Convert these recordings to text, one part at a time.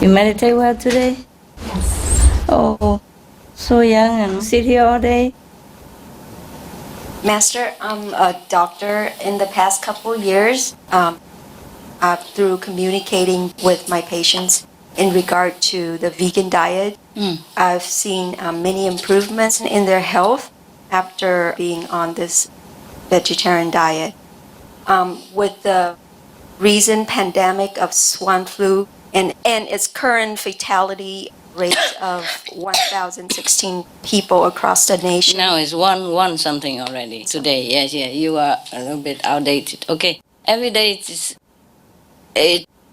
You meditate well today? Oh, so young and sit here all day? Master, I'm a doctor. In the past couple years, through communicating with my patients in regard to the vegan diet, I've seen many improvements in their health after being on this vegetarian diet. With the recent pandemic of swine flu and its current fatality rate of 1,016 people across the nation. Now it's one something already today. Yes, you are a little bit outdated. Okay, every day it's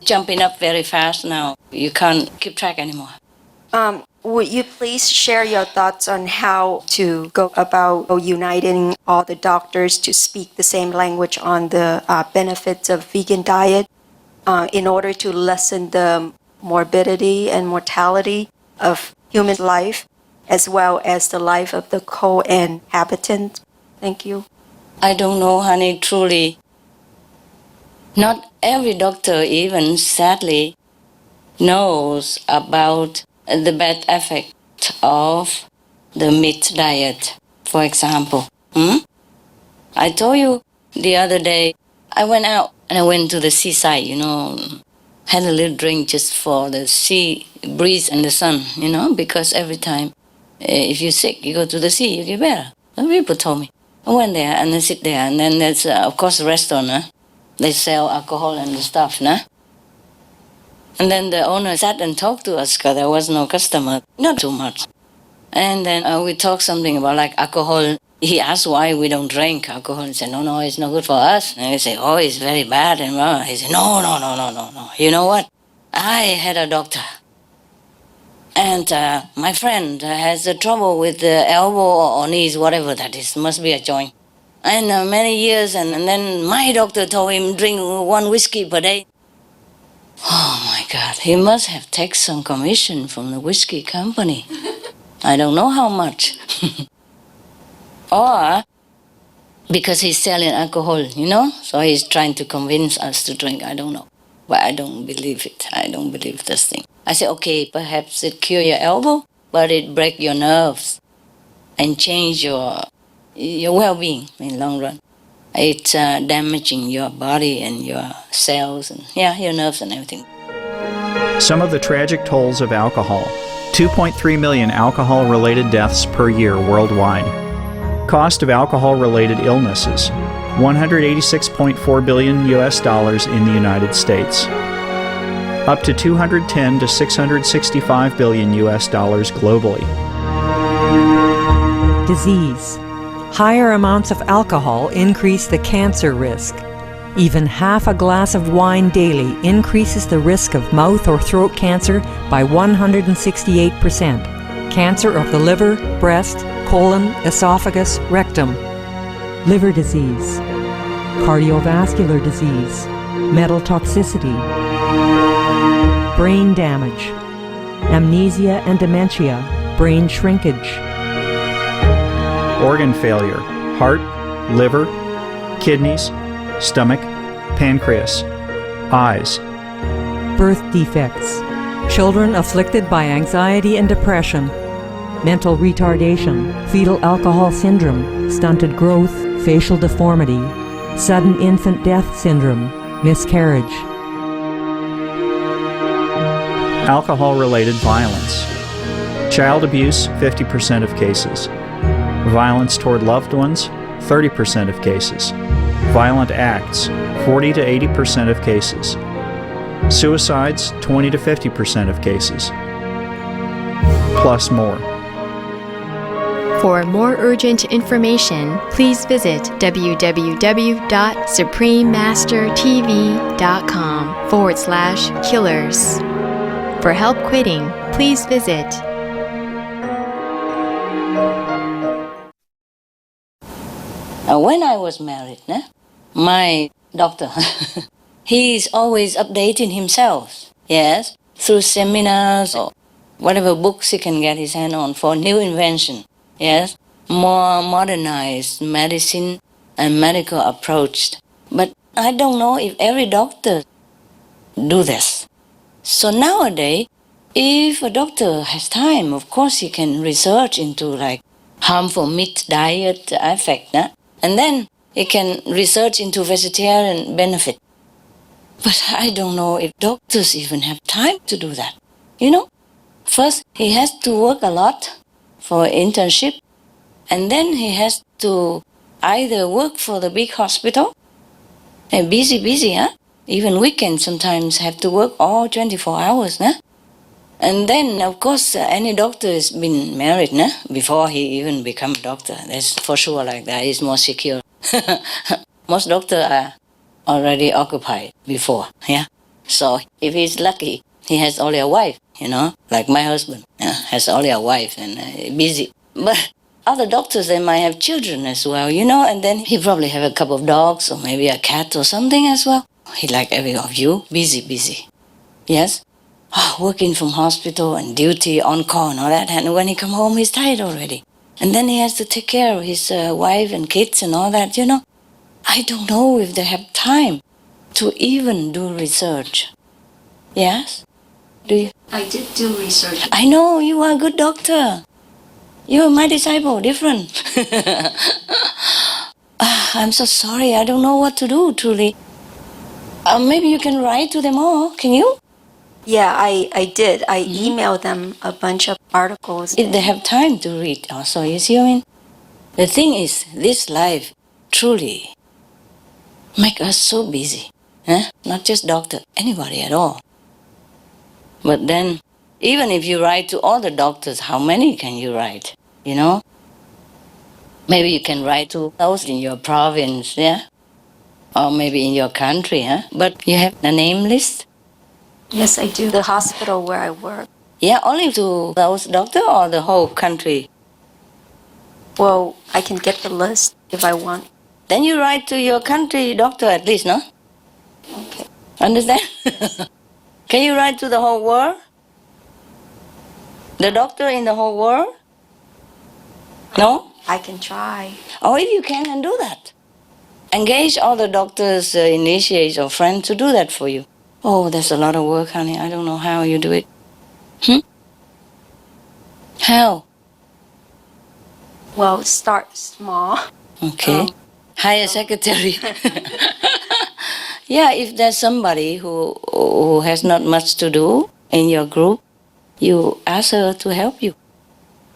jumping up very fast now. You can't keep track anymore. Would you please share your thoughts on how to go about uniting all the doctors to speak the same language on the benefits of vegan diet in order to lessen the morbidity and mortality of human life, as well as the life of the co-inhabitant? Thank you. I don't know, honey, truly. Not every doctor even, sadly, knows about the bad effect of the meat diet, for example. I told you the other day, I went out and I went to the seaside, had a little drink just for the sea breeze and the sun, because every time if you're sick, you go to the sea, you get better. Some people told me. I went there and I sit there, and then there's, of course, a restaurant. They sell alcohol and the stuff. And then the owner sat and talked to us because there was no customer, not too much. And then we talked something about like alcohol. He asked why we don't drink alcohol. He said, no, it's not good for us. And I said, oh, it's very bad. And he said, no. You know what? I had a doctor. And my friend has trouble with the elbow or knees, whatever that is. Must be a joint. And many years, and then my doctor told him drink one whiskey per day. Oh my God, he must have taken some commission from the whiskey company. I don't know how much. Or because he's selling alcohol, so he's trying to convince us to drink. I don't know. But I don't believe it. I don't believe this thing. I said, okay, perhaps it cure your elbow, but it break your nerves and change your well-being in long run. It's damaging your body and your cells and your nerves and everything. Some of the tragic tolls of alcohol. 2.3 million alcohol-related deaths per year worldwide. Cost of alcohol-related illnesses. $186.4 billion in the United States. Up to $210 to $665 billion globally. Disease. Higher amounts of alcohol increase the cancer risk. Even half a glass of wine daily increases the risk of mouth or throat cancer by 168%. Cancer of the liver, breast, colon, esophagus, rectum. Liver disease. Cardiovascular disease. Metal toxicity. Brain damage. Amnesia and dementia. Brain shrinkage. Organ failure, heart, liver, kidneys, stomach, pancreas, eyes. Birth defects. Children afflicted by anxiety and depression. Mental retardation, fetal alcohol syndrome, stunted growth, facial deformity, sudden infant death syndrome, miscarriage. Alcohol-related violence. Child abuse, 50% of cases. Violence toward loved ones, 30% of cases. Violent acts, 40 to 80% of cases. Suicides, 20 to 50% of cases. Plus more. For more urgent information, please visit www.suprememastertv.com/killers. For help quitting, please visit When I was married, my doctor, he's always updating himself, through seminars or whatever books he can get his hand on for new invention, more modernized medicine and medical approach. But I don't know if every doctor do this. So nowadays, if a doctor has time, of course he can research into like harmful meat diet effect, and then he can research into vegetarian benefit. But I don't know if doctors even have time to do that. First he has to work a lot for internship, and then he has to either work for the big hospital, and busy, even weekends sometimes have to work all 24 hours, and then of course any doctor has been married before he even become a doctor. That's for sure, like that is more secure. Most doctors are already occupied before, so if he's lucky he has only a wife, like my husband has only a wife and busy. But other doctors, they might have children as well, and then he probably have a couple of dogs or maybe a cat or something as well. He like every of you, busy. Yes? Working from hospital and duty, on call and all that, and when he come home he's tired already. And then he has to take care of his wife and kids and all that, I don't know if they have time to even do research. Yes? Do you? I did do research. I know, you are a good doctor. You are my disciple, different. I'm so sorry, I don't know what to do, truly. Maybe you can write to them all, can you? Yeah, I did. I emailed them a bunch of articles. If they have time to read also, you see what I mean? The thing is, this life truly make us so busy. Not just doctor, anybody at all. But then, even if you write to all the doctors, how many can you write? Maybe you can write to those in your province, or maybe in your country, But you have a name list? Yes, I do. The hospital where I work. Yeah, only to those doctors or the whole country? Well, I can get the list if I want. Then you write to your country doctor at least, no? Okay. Understand? Can you write to the whole world? The doctor in the whole world? No? I can try. Or if you can, and do that. Engage all the doctors, initiates or friends to do that for you. Oh, that's a lot of work, honey. I don't know how you do it. How? Well, start small. Okay. Hire secretary. Yeah, if there's somebody who has not much to do in your group, you ask her to help you.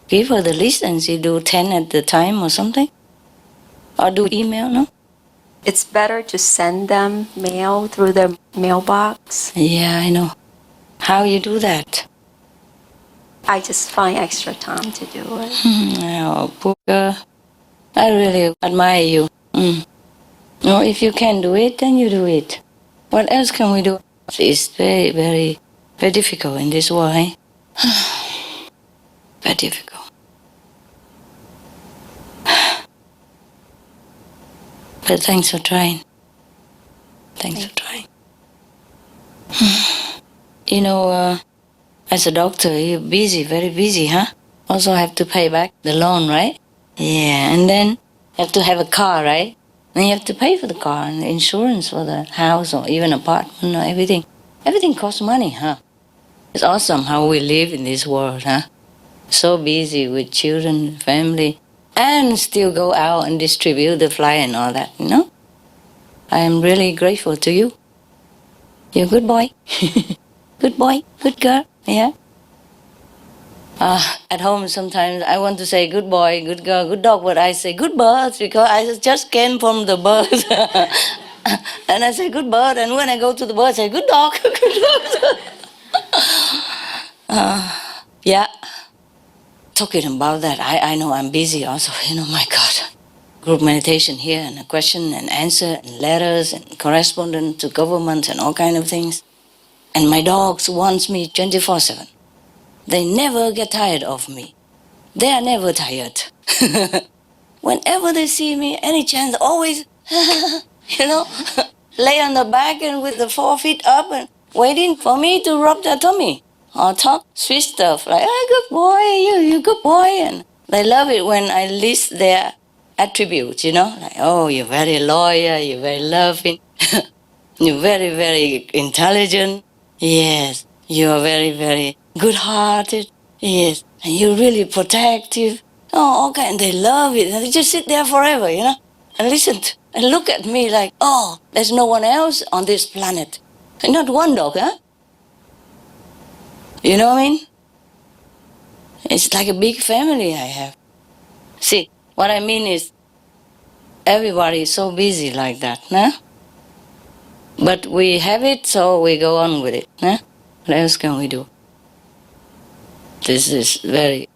Give her the list and she do 10 at the time or something. Or do email, no? It's better to send them mail through their mailbox. Yeah, I know. How you do that? I just find extra time to do it. Oh, poor girl. I really admire you. No, if you can do it, then you do it. What else can we do? It's very, very, very difficult in this world, eh? Very difficult. But thanks for trying. Thanks for trying. As a doctor, you're busy, very busy, huh? Also have to pay back the loan, right? Yeah, and then have to have a car, right? Then you have to pay for the car and the insurance for the house or even apartment or everything. Everything costs money, huh? It's awesome how we live in this world, huh? So busy with children, family, and still go out and distribute the flyer and all that, I am really grateful to you. You're a good boy. Good boy, good girl, yeah? At home sometimes I want to say good boy, good girl, good dog, but I say good birds because I just came from the birds. And I say good bird, and when I go to the bird, I say good dog, good dog. Yeah. Talking about that, I know I'm busy also, my God. Group meditation here and a question and answer and letters and correspondence to government and all kind of things. And my dogs wants me 24/7. They never get tired of me. They are never tired. Whenever they see me, any chance, always, lay on the back and with the 4 feet up and waiting for me to rub their tummy or talk sweet stuff like, good boy, you good boy. And they love it when I list their attributes, like, oh, you're very loyal, you're very loving, you're very, very intelligent. Yes, you're very, very good-hearted, yes, and you're really protective. Oh, okay, and they love it, and they just sit there forever, and listen and look at me like, oh, there's no one else on this planet. And not one dog, huh? You know what I mean? It's like a big family I have. See, what I mean is, everybody is so busy like that, huh? But we have it, so we go on with it, huh? What else can we do? This is very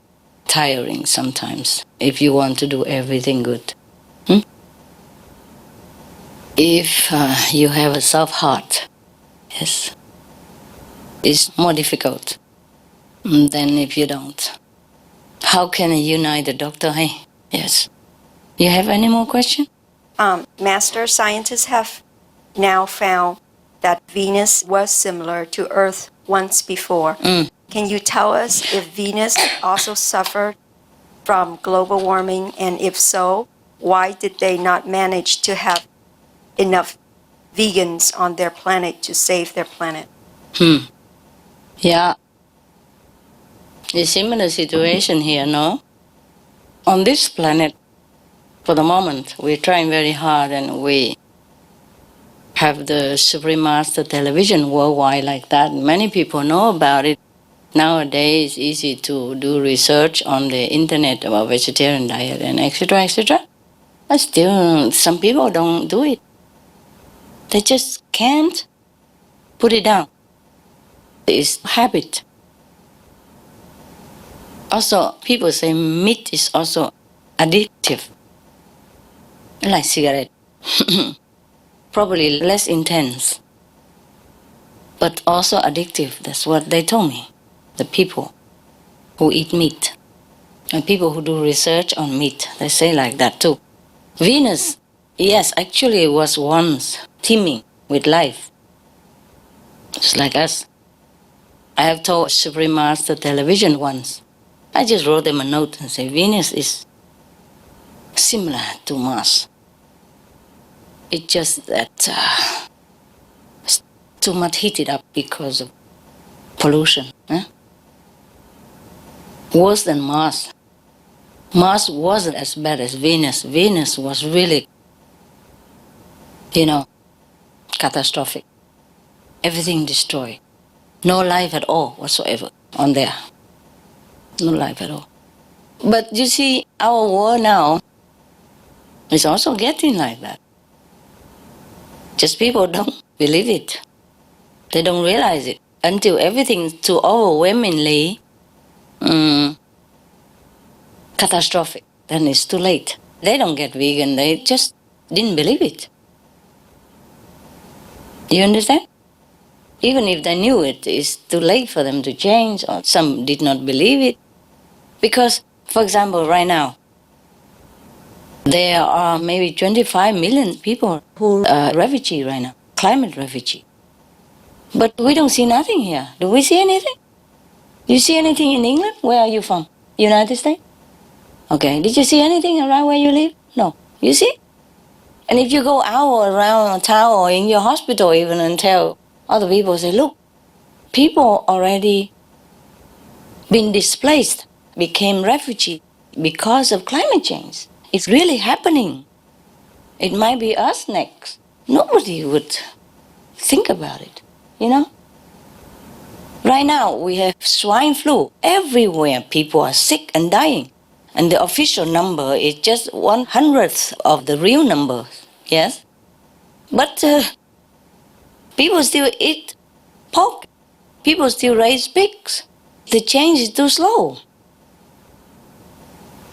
tiring sometimes, if you want to do everything good. If you have a soft heart, yes, it's more difficult than if you don't. How can I unite the doctor? Hey, yes. You have any more questions? Master, scientists have now found that Venus was similar to Earth once before. Can you tell us if Venus also suffered from global warming, and if so, why did they not manage to have enough vegans on their planet to save their planet? Yeah. A similar situation here, no? On this planet, for the moment, we're trying very hard, and we have the Supreme Master television worldwide like that. Many people know about it. Nowadays, it's easy to do research on the internet about vegetarian diet and etc., etc. But still, some people don't do it. They just can't put it down. It's habit. Also, people say meat is also addictive, like cigarette. Probably less intense, but also addictive. That's what they told me, the people who eat meat. And people who do research on meat, they say like that too. Venus, yes, actually was once teeming with life, just like us. I have told Supreme Master television once. I just wrote them a note and said, Venus is similar to Mars. It's just that it's too much heated up because of pollution. Worse than Mars. Mars wasn't as bad as Venus. Venus was really, catastrophic. Everything destroyed. No life at all whatsoever on there. No life at all. But you see, our world now is also getting like that. Just people don't believe it. They don't realize it until everything is too overwhelmingly catastrophic. Then it's too late. They don't get vegan. They just didn't believe it. You understand? Even if they knew it, it's too late for them to change, or some did not believe it. Because, for example, right now, there are maybe 25 million people who are refugee right now, climate refugee. But we don't see nothing here. Do we see anything? You see anything in England? Where are you from? United States? Okay, did you see anything around where you live? No. You see? And if you go out around town or in your hospital even and tell other people, say, look, people already been displaced, became refugee because of climate change. It's really happening. It might be us next. Nobody would think about it, Right now, we have swine flu. Everywhere people are sick and dying. And the official number is just 1/100th of the real number, yes? But people still eat pork. People still raise pigs. The change is too slow.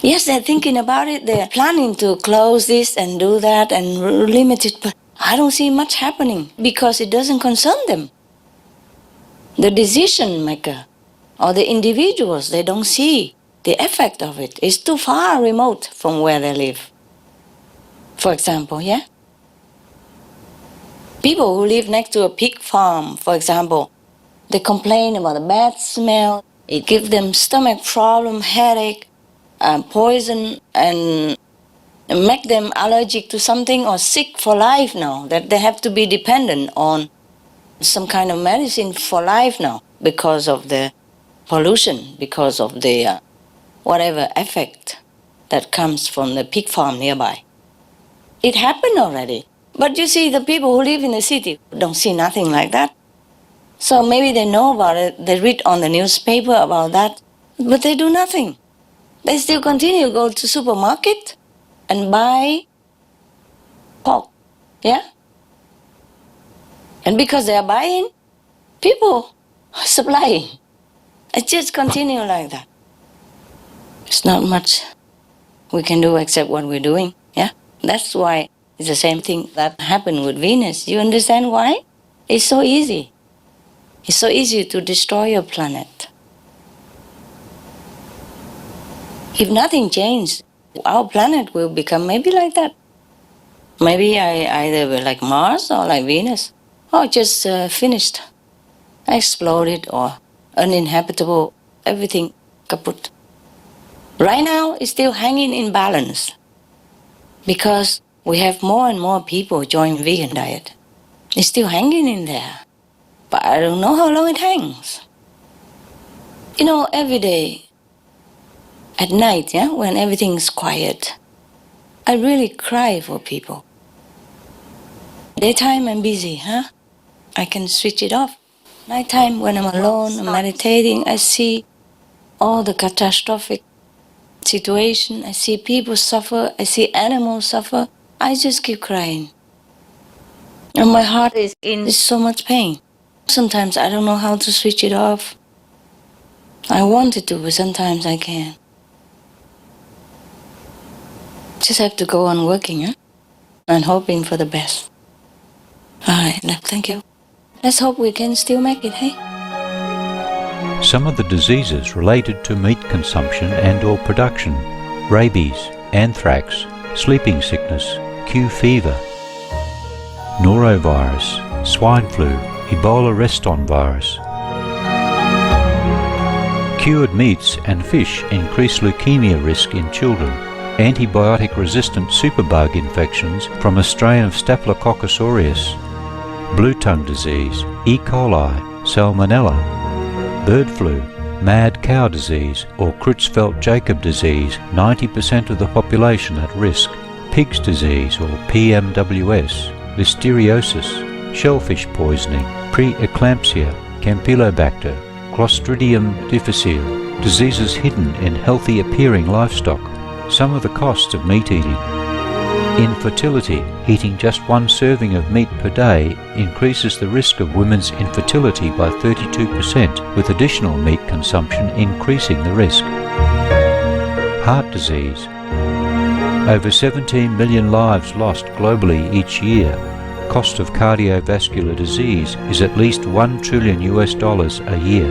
Yes, they're thinking about it. They're planning to close this and do that and limit it. But I don't see much happening because it doesn't concern them. The decision maker or the individuals, they don't see the effect of it. It's too far remote from where they live. For example, yeah? People who live next to a pig farm, for example, they complain about the bad smell. It gives them stomach problem, headache, poison, and make them allergic to something or sick for life now, that they have to be dependent on some kind of medicine for life now because of the pollution because of the whatever effect that comes from the pig farm nearby. It happened already. But you see, the people who live in the city don't see nothing like that. So maybe they know about it, they read on the newspaper about that, but they do nothing. They still continue to go to supermarket and buy pork, yeah? And because they are buying, people are supplying. It just continue like that. It's not much we can do except what we're doing, yeah? That's why it's the same thing that happened with Venus. You understand why? It's so easy. It's so easy to destroy your planet. If nothing changes, our planet will become maybe like that. Maybe either like Mars or like Venus, or just finished, exploded or uninhabitable, everything kaput. Right now, it's still hanging in balance because we have more and more people join vegan diet. It's still hanging in there, but I don't know how long it hangs. You know, every day, at night, yeah, when everything's quiet, I really cry for people. Daytime I'm busy, huh? I can switch it off. Nighttime when I'm alone, I'm meditating, I see all the catastrophic situation. I see people suffer, I see animals suffer. I just keep crying. And my heart is in so much pain. Sometimes I don't know how to switch it off. I wanted to, but sometimes I can't. Just have to go on working, huh? And hoping for the best. All right, thank you. Let's hope we can still make it, hey? Some of the diseases related to meat consumption and/or production: rabies, anthrax, sleeping sickness, Q fever, norovirus, swine flu, Ebola Reston virus. Cured meats and fish increase leukemia risk in children. Antibiotic-resistant superbug infections from a strain of Staphylococcus aureus, blue tongue disease, E. coli, salmonella, bird flu, mad cow disease or Creutzfeldt-Jakob disease, 90% of the population at risk, pig's disease or PMWS, listeriosis, shellfish poisoning, preeclampsia, Campylobacter, Clostridium difficile, diseases hidden in healthy appearing livestock. Some of the costs of meat eating. Infertility. Eating just one serving of meat per day increases the risk of women's infertility by 32%, with additional meat consumption increasing the risk. Heart disease. Over 17 million lives lost globally each year. Cost of cardiovascular disease is at least $1 trillion a year.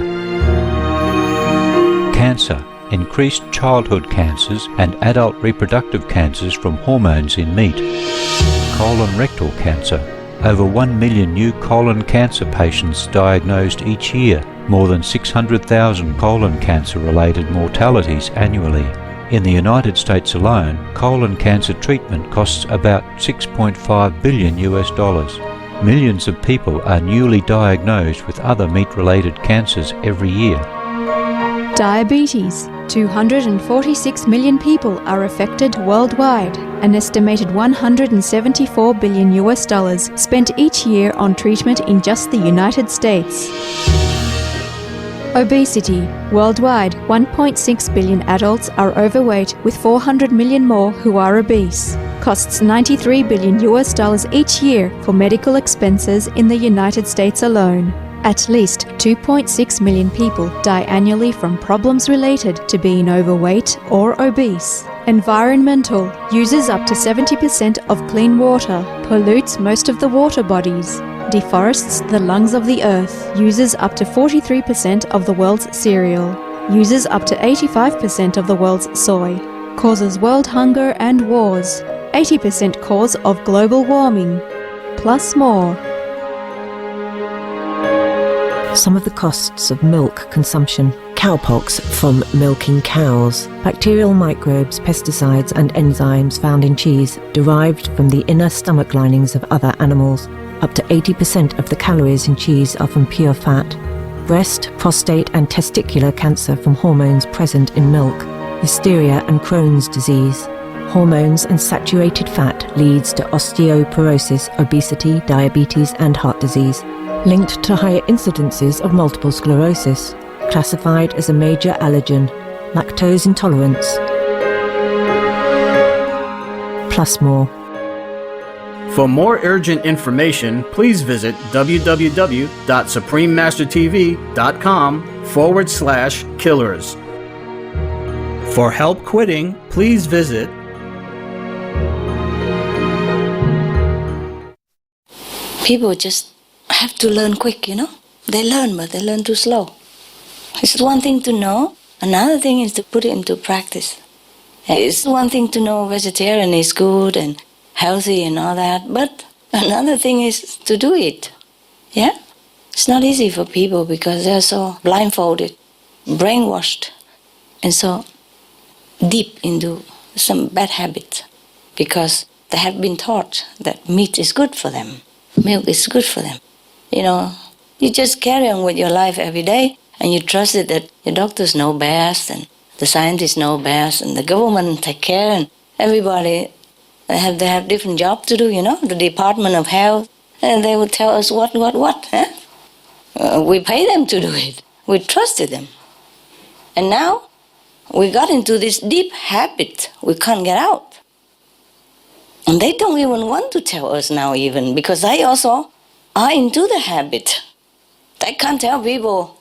Cancer. Increased childhood cancers and adult reproductive cancers from hormones in meat. Colon rectal cancer. Over 1 million new colon cancer patients diagnosed each year, more than 600,000 colon cancer-related mortalities annually. In the United States alone, colon cancer treatment costs about $6.5 billion. Millions of people are newly diagnosed with other meat-related cancers every year. Diabetes. 246 million people are affected worldwide. An estimated $174 billion spent each year on treatment in just the United States. Obesity. Worldwide, 1.6 billion adults are overweight, with 400 million more who are obese. Costs $93 billion each year for medical expenses in the United States alone. At least 2.6 million people die annually from problems related to being overweight or obese. Environmental. Uses up to 70% of clean water. Pollutes most of the water bodies. Deforests the lungs of the earth. Uses up to 43% of the world's cereal. Uses up to 85% of the world's soy. Causes world hunger and wars. 80% cause of global warming. Plus more. Some of the costs of milk consumption. Cowpox from milking cows. Bacterial microbes, pesticides and enzymes found in cheese derived from the inner stomach linings of other animals. Up to 80% of the calories in cheese are from pure fat. breast, prostate, and testicular cancer from hormones present in milk, hysteria and Crohn's disease. Hormones and saturated fat leads to osteoporosis, obesity, diabetes, and heart disease, linked to higher incidences of multiple sclerosis, classified as a major allergen, lactose intolerance, plus more. For more urgent information, please visit www.suprememastertv.com/killers. For help quitting, please visit People just have to learn quick, They learn, but they learn too slow. It's one thing to know, another thing is to put it into practice. It's one thing to know vegetarian is good and healthy and all that, but another thing is to do it. Yeah? It's not easy for people because they're so blindfolded, brainwashed, and so deep into some bad habits because they have been taught that meat is good for them, milk is good for them. You just carry on with your life every day and you trust it that your doctors know best and the scientists know best and the government take care and everybody they have different jobs to do, the Department of Health, and they will tell us what, huh? We pay them to do it. We trusted them. And now we got into this deep habit we can't get out. And they don't even want to tell us now even, because they also are into the habit. They can't tell people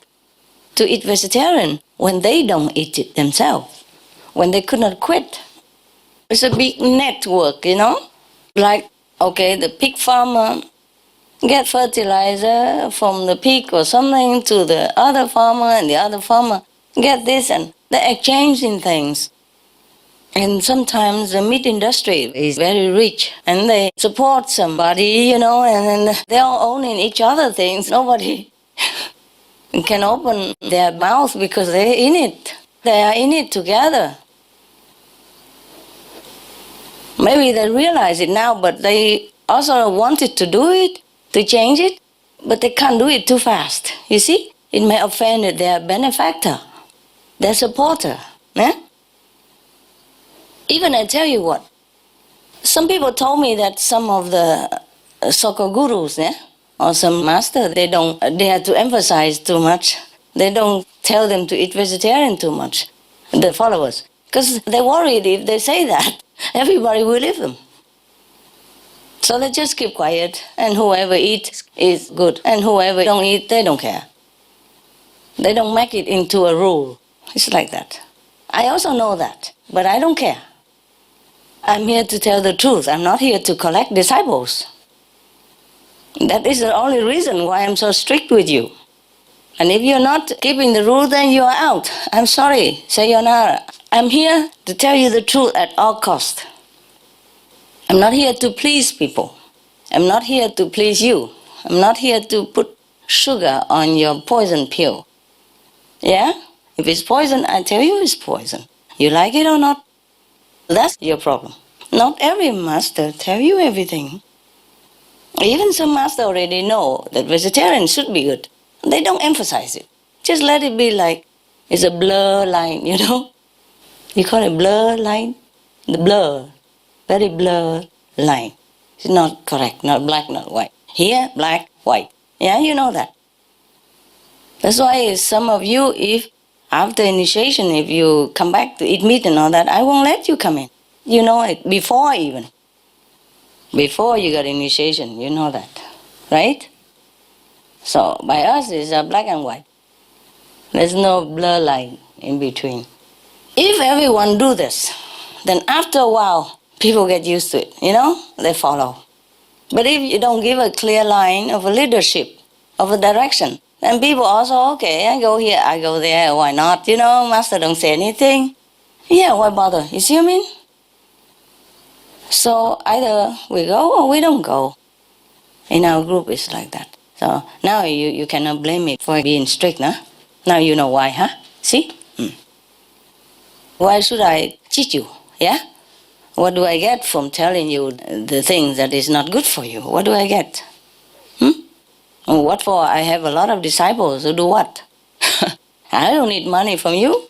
to eat vegetarian when they don't eat it themselves, when they could not quit. It's a big network, Like, okay, the pig farmer get fertilizer from the pig or something to the other farmer, and the other farmer get this, and they're exchanging things. And sometimes the meat industry is very rich, and they support somebody, and then they're all owning each other things. Nobody can open their mouth because they're in it. They are in it together. Maybe they realize it now, but they also wanted to do it, to change it, but they can't do it too fast. You see? It may offend their benefactor, their supporter. Eh? Even I tell you what, some people told me that some of the so-called gurus, or some master, they have to emphasize too much. They don't tell them to eat vegetarian too much, the followers, because they're worried if they say that, everybody will leave them. So they just keep quiet, and whoever eats is good, and whoever don't eat, they don't care. They don't make it into a rule. It's like that. I also know that, but I don't care. I'm here to tell the truth. I'm not here to collect disciples. That is the only reason why I'm so strict with you. And if you're not keeping the rule, then you are out. I'm sorry, sayonara. I'm here to tell you the truth at all cost. I'm not here to please people. I'm not here to please you. I'm not here to put sugar on your poison pill. Yeah? If it's poison, I tell you it's poison. You like it or not? That's your problem. Not every master tell you everything. Even some master already know that vegetarian should be good. They don't emphasize it. Just let it be like it's a blur line, You call it blur line? The blur. Very blur line. It's not correct, not black, not white. Here, black, white. Yeah, you know that. That's why some of you, if after initiation, if you come back to eat meat and all that, I won't let you come in. You know it, before even. Before you got initiation, you know that, right? So by us, it's black and white. There's no blur line in between. If everyone do this, then after a while, people get used to it, they follow. But if you don't give a clear line of a leadership, of a direction, then people also, okay, I go here, I go there, why not? Master don't say anything. Yeah, why bother? You see what I mean? So either we go or we don't go. In our group, it's like that. So now you cannot blame me for being strict, huh? Now you know why, huh? See? Why should I cheat you, yeah? What do I get from telling you the things that is not good for you? What do I get? What for? I have a lot of disciples who do what? I don't need money from you.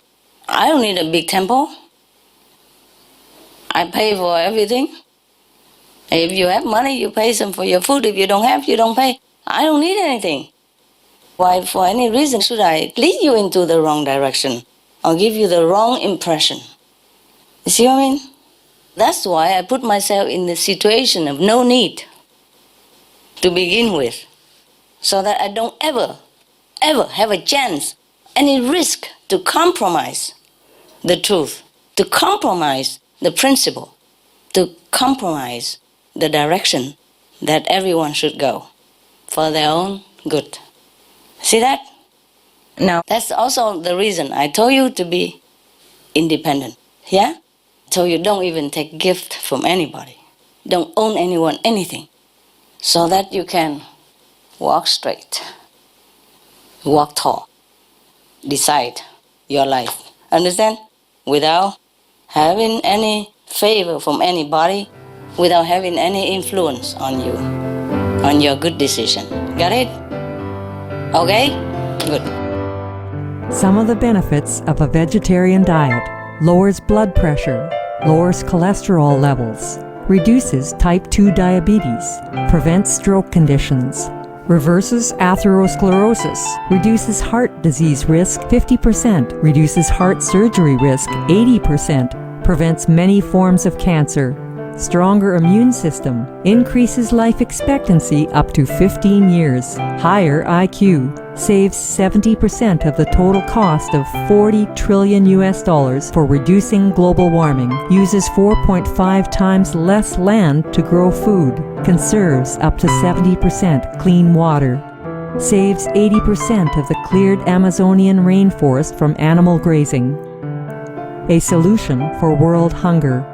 I don't need a big temple. I pay for everything. If you have money, you pay some for your food. If you don't have, you don't pay. I don't need anything. Why, for any reason, should I lead you into the wrong direction or give you the wrong impression? You see what I mean? That's why I put myself in the situation of no need to begin with, so that I don't ever have a chance, any risk to compromise the truth, to compromise the principle, to compromise the direction that everyone should go for their own good. See that? Now, that's also the reason I told you to be independent. Yeah? So you don't even take gift from anybody. Don't own anyone anything. So that you can walk straight, walk tall, decide your life. Understand? Without having any favor from anybody, without having any influence on you, on your good decision. Got it? Okay? Good. Some of the benefits of a vegetarian diet: lowers blood pressure, lowers cholesterol levels, reduces type 2 diabetes, prevents stroke conditions, reverses atherosclerosis, reduces heart disease risk 50%, reduces heart surgery risk 80%, prevents many forms of cancer, stronger immune system, increases life expectancy up to 15 years, higher IQ, saves 70% of the total cost of $40 trillion for reducing global warming, uses 4.5 times less land to grow food, conserves up to 70% clean water, saves 80% of the cleared Amazonian rainforest from animal grazing. A solution for world hunger.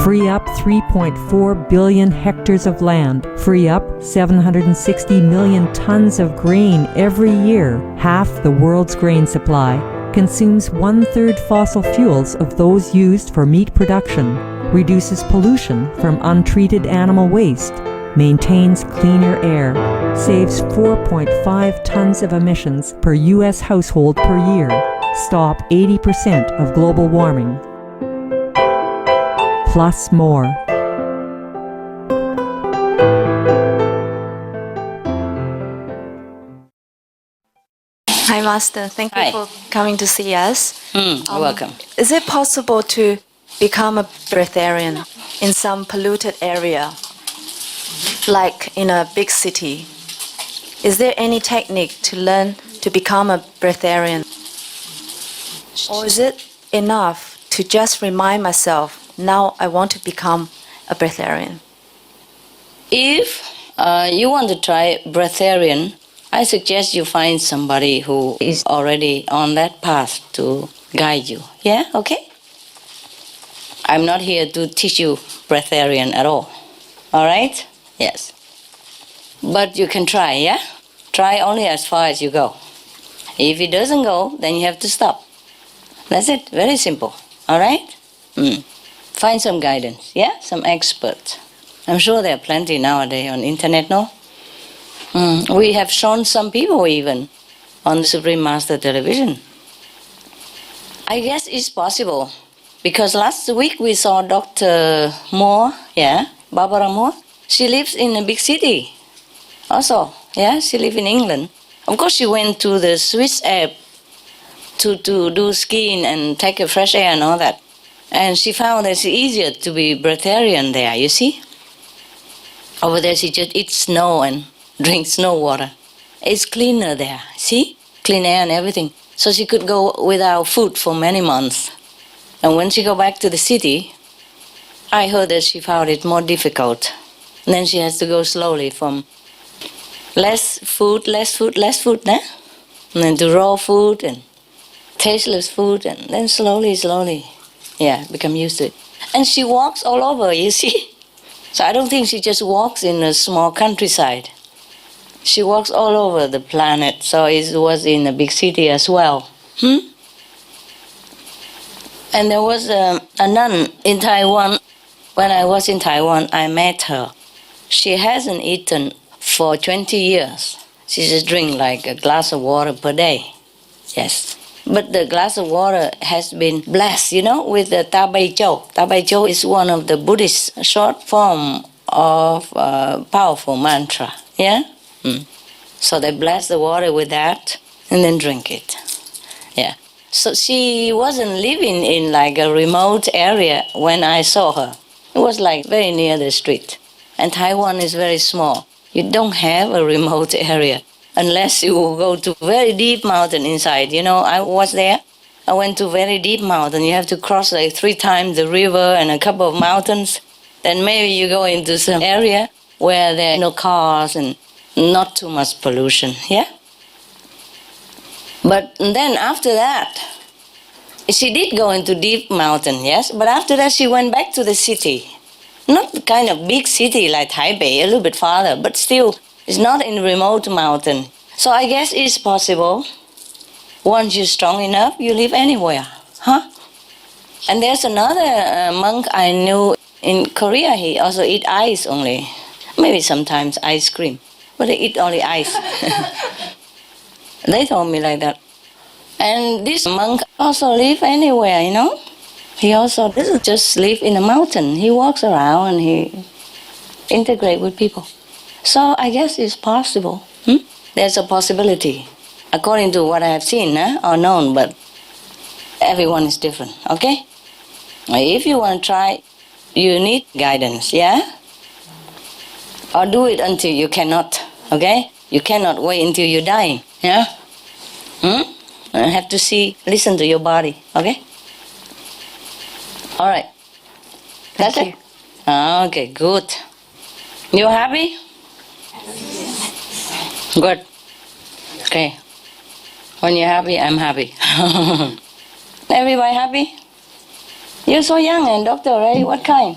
Free up 3.4 billion hectares of land, free up 760 million tons of grain every year, half the world's grain supply, consumes 1/3 fossil fuels of those used for meat production, reduces pollution from untreated animal waste, maintains cleaner air, saves 4.5 tons of emissions per U.S. household per year, stop 80% of global warming. Plus more. Hi, Master. Thank you Hi. for coming to see us. You're welcome. Is it possible to become a breatharian in some polluted area, like in a big city? Is there any technique to learn to become a breatharian? Or is it enough to just remind myself, now I want to become a breatharian? If you want to try breatharian, I suggest you find somebody who is already on that path to guide you. Yeah? Okay? I'm not here to teach you breatharian at all. All right? Yes. But you can try, yeah? Try only as far as you go. If it doesn't go, then you have to stop. That's it. Very simple. All right? Find some guidance, yeah? Some experts. I'm sure there are plenty nowadays on internet, no? We have shown some people even on the Supreme Master television. I guess it's possible because last week we saw Dr. Moore, yeah, Barbara Moore. She lives in a big city also, yeah, she lives in England. Of course she went to the Swiss Alps to do skiing and take a fresh air and all that. And she found that it's easier to be breatharian there, you see? Over there she just eats snow and drinks snow water. It's cleaner there, see? Clean air and everything. So she could go without food for many months. And when she go back to the city, I heard that she found it more difficult. And then she has to go slowly from less food, nah? And then to raw food and tasteless food, and then slowly, yeah, become used to it. And she walks all over, you see? So I don't think she just walks in a small countryside. She walks all over the planet, so it was in a big city as well. And there was a nun in Taiwan. When I was in Taiwan, I met her. She hasn't eaten for 20 years. She just drink like a glass of water per day. Yes. But the glass of water has been blessed, with the Ta Bai Chou. Ta Bai Chou is one of the Buddhist short form of powerful mantra. Yeah? So they bless the water with that and then drink it. Yeah. So she wasn't living in like a remote area when I saw her. It was like very near the street. And Taiwan is very small. You don't have a remote area unless you go to very deep mountain inside. I was there. I went to very deep mountain. You have to cross like 3 times the river and a couple of mountains. Then maybe you go into some area where there are no cars and not too much pollution. Yeah? But then after that, she did go into deep mountain, yes? But after that, she went back to the city. Not the kind of big city like Taipei, a little bit farther, but still, it's not in remote mountain. So I guess it's possible. Once you're strong enough, you live anywhere, huh? And there's another monk I knew in Korea. He also eat ice only. Maybe sometimes ice cream, but they eat only ice. They told me like that. And this monk also live anywhere, He also doesn't just live in a mountain. He walks around and he integrates with people. So I guess it's possible. There's a possibility, according to what I have seen or known, but everyone is different, okay? If you want to try, you need guidance, yeah? Or do it until you cannot, okay? You cannot wait until you're dying, yeah? You have to listen to your body, okay? All right. That's it? Okay, good. You happy? Good. Okay. When you're happy, I'm happy. Everybody happy? You're so young and doctor, right? What kind?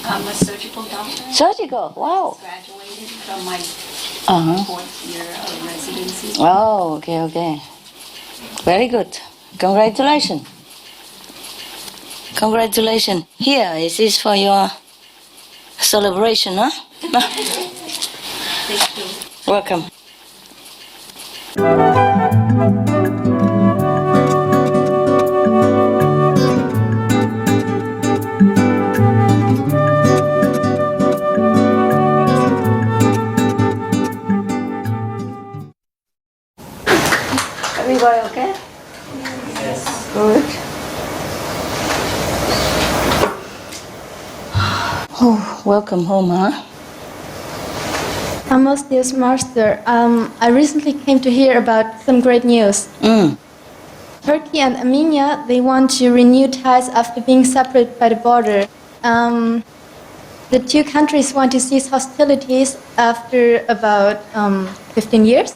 I'm a surgical doctor. Surgical? Wow. Graduated from my 4th year of residency. Oh, okay. Very good. Congratulations. Congratulations. Here, is this for your celebration, huh? Thank you. Welcome. Everybody okay? Yes. Good. Oh, welcome home, huh? Most dear Master, I recently came to hear about some great news. Turkey and Armenia, they want to renew ties after being separated by the border. The 2 countries want to cease hostilities after about 15 years.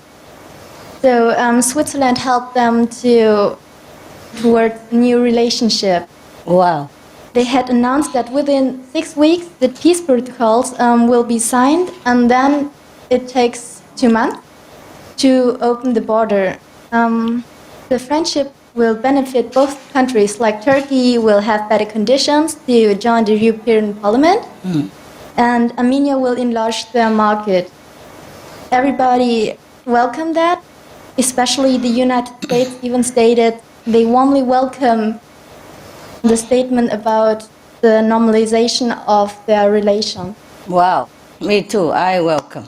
So Switzerland helped them towards a new relationship. Wow. They had announced that within 6 weeks the peace protocols will be signed, and then it takes 2 months to open the border. The friendship will benefit both countries, like Turkey will have better conditions to join the European Parliament, and Armenia will enlarge their market. Everybody welcomed that, especially the United States even stated they warmly welcome the statement about the normalization of their relation. Wow, me too, I welcome.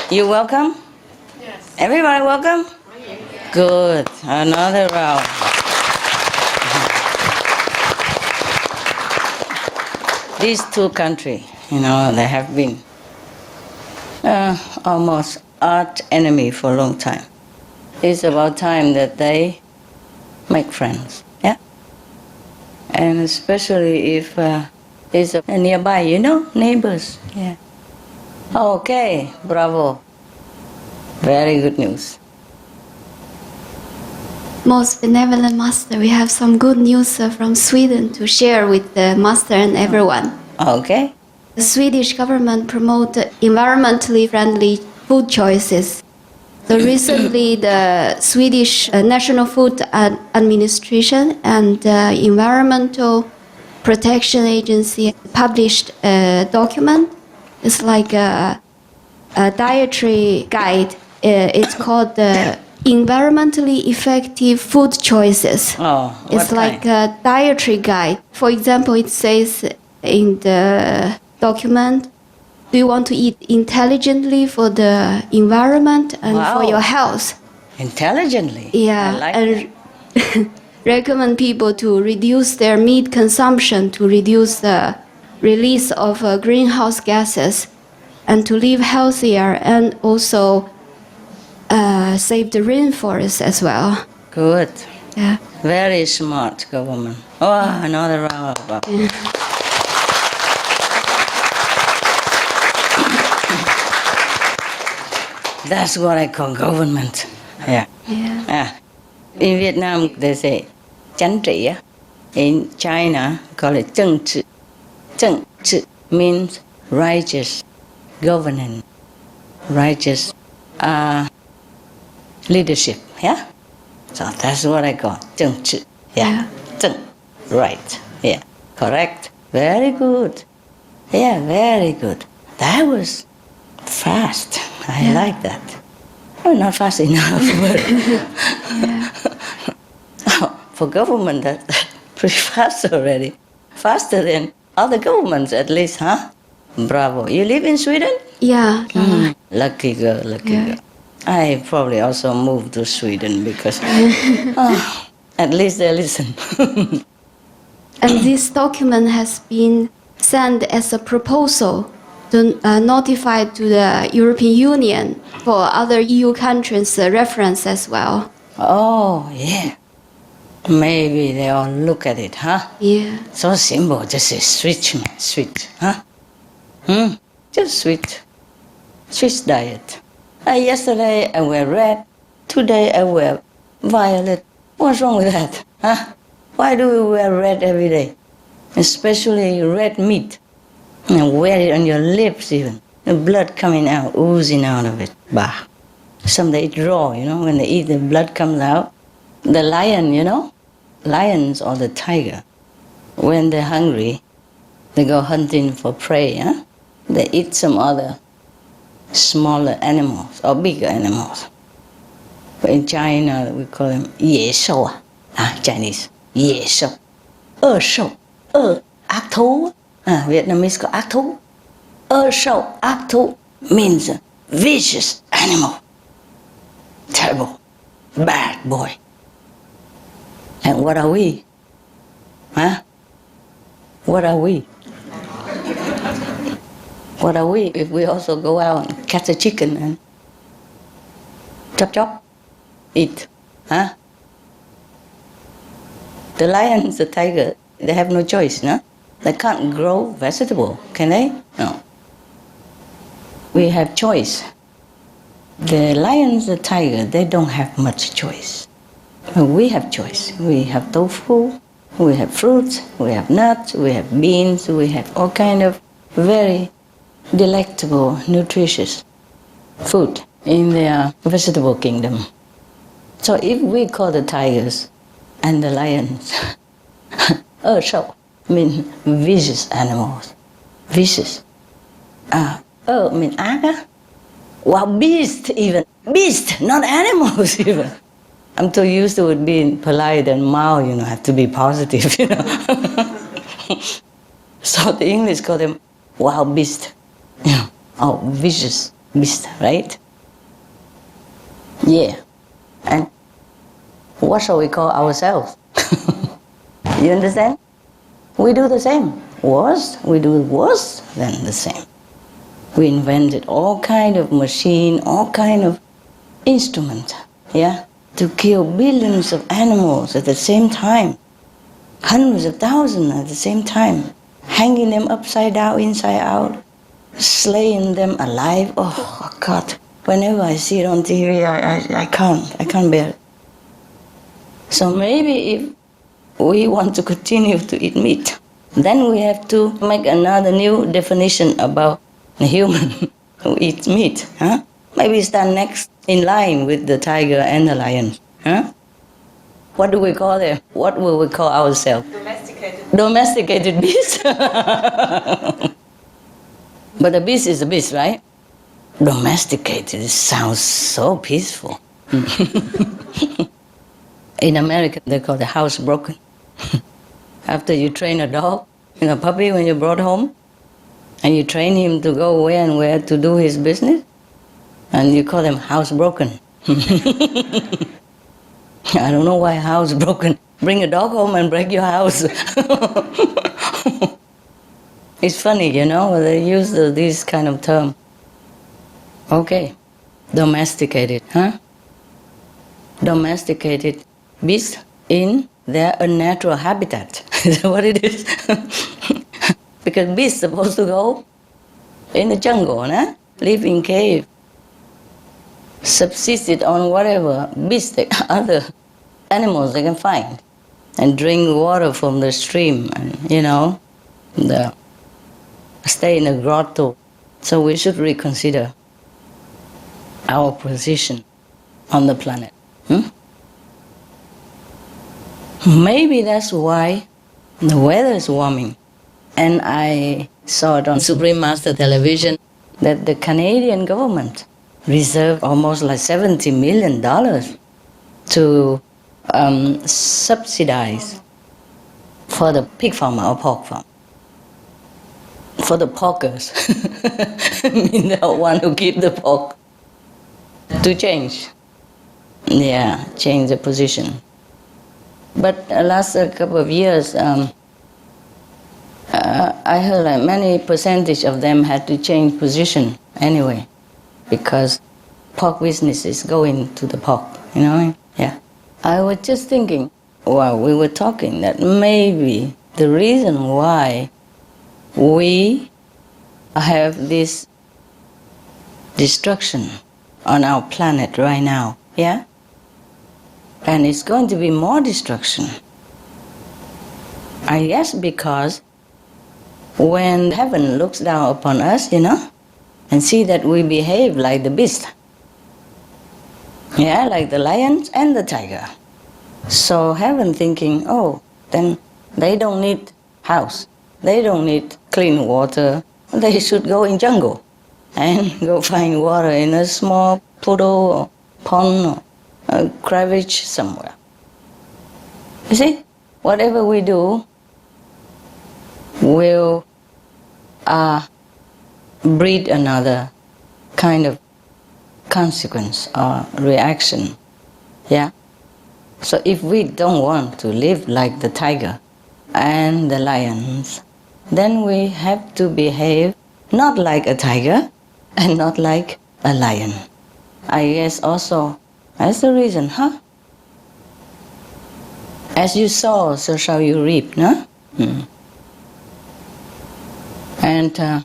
You welcome? Yes. Everybody welcome? Good, another round. These 2 countries, they have been almost arch enemy for a long time. It's about time that they make friends, yeah? And especially if it's nearby, neighbors, yeah. Okay, bravo. Very good news. Most benevolent Master, we have some good news from Sweden to share with the Master and everyone. Okay. The Swedish government promotes environmentally friendly food choices. So recently, the Swedish National Food Administration and Environmental Protection Agency published a document. It's like a dietary guide. It's called the Environmentally Effective Food Choices. Oh, It's like a dietary guide. For example, it says in the document, do you want to eat intelligently for the environment and for Wow. your health? Intelligently. Yeah, I like and recommend people to reduce their meat consumption to reduce the release of greenhouse gases and to live healthier and also save the rainforest as well. Good. Yeah. Very smart government. Oh, another round of applause. That's what I call government. Yeah. Yeah. In Vietnam, they say chánh trị. In China, call it cheng trị. Cheng trị means righteous governance, righteous leadership. Yeah. So that's what I call cheng trị. Yeah. Cheng. Right. Yeah. Correct. Very good. Yeah. Very good. That was fast. I like that. Oh, not fast enough, but for government, that's pretty fast already. Faster than other governments, at least, huh? Bravo. You live in Sweden? Yeah. Lucky girl, lucky girl. I probably also moved to Sweden because at least they listen. And this document has been sent as a proposal to notify to the European Union for other EU countries' reference as well. Oh, yeah. Maybe they all look at it, huh? Yeah. So simple, just say switch, man, switch, huh? Just switch. Switch diet. Yesterday I wear red, today I wear violet. What's wrong with that, huh? Why do we wear red every day? Especially red meat. And wear it on your lips even. The blood coming out, oozing out of it. Bah. Some they eat raw, when they eat the blood comes out. The lion, lions or the tiger, when they're hungry, they go hunting for prey, huh? They eat some other smaller animals or bigger animals. But in China, we call them 野兽, Chinese, 野兽, 恶兽, ác thú. Vietnamese call ác thú. 恶兽, ác thú means a vicious animal. Terrible, bad boy. And what are we? Huh? What are we? What are we if we also go out and catch a chicken and chop, eat? Huh? The lions, the tiger, they have no choice, no? They can't grow vegetable, can they? No. We have choice. The lions, the tiger, they don't have much choice. But we have choice. We have tofu, we have fruits, we have nuts, we have beans, we have all kind of very delectable, nutritious food in their vegetable kingdom. So if we call the tigers and the lions 恶兽 means vicious animals. Vicious. 恶 means ác. Well, beast even. Beast, not animals even. I'm too used to it being polite and mild, have to be positive, So the English call them wild beast. Oh, vicious beast, right? Yeah. And what shall we call ourselves? You understand? We do the same. Worse, we do worse than the same. We invented all kind of machine, all kind of instrument, to kill billions of animals at the same time. Hundreds of thousands at the same time. Hanging them upside down, inside out. Slaying them alive. Oh, God. Whenever I see it on TV, I can't bear it. So maybe if we want to continue to eat meat, then we have to make another new definition about a human who eats meat. Huh? Maybe stand next in line with the tiger and the lion. Huh? What do we call them? What will we call ourselves? Domesticated. domesticated beast. But a beast is a beast, right? Domesticated, it sounds so peaceful. In America, they call it housebroken. After you train a dog, a puppy when you brought home, and you train him to go where and where to do his business, and you call him housebroken. I don't know why housebroken. Bring a dog home and break your house. It's funny, they use this kind of term. Okay, domesticated, huh? Domesticated beasts in their unnatural habitat. Is that what it is? Because beasts are supposed to go in the jungle, live in cave, subsisted on whatever beasts, other animals they can find, and drink water from the stream, and stay in a grotto. So we should reconsider our position on the planet. Maybe that's why the weather is warming. And I saw it on Supreme Master Television that the Canadian government reserved almost like $70 million to subsidize for the pig farmer or pork farm. For the porkers, I mean the one who keep the pork, to change the position. But the last couple of years, I heard like many percentage of them had to change position anyway, because pork business is going to the pork, Yeah. I was just thinking, while we were talking, that maybe the reason why we have this destruction on our planet right now, yeah? And it's going to be more destruction. I guess because when heaven looks down upon us, and see that we behave like the beast, like the lions and the tiger. So heaven thinking, then they don't need house. They don't need clean water. They should go in jungle and go find water in a small puddle or pond or a crevice somewhere. You see, whatever we do will breed another kind of consequence or reaction. Yeah? So if we don't want to live like the tiger and the lions, then we have to behave not like a tiger and not like a lion. I guess also that's the reason, huh? As you sow, so shall you reap, no? And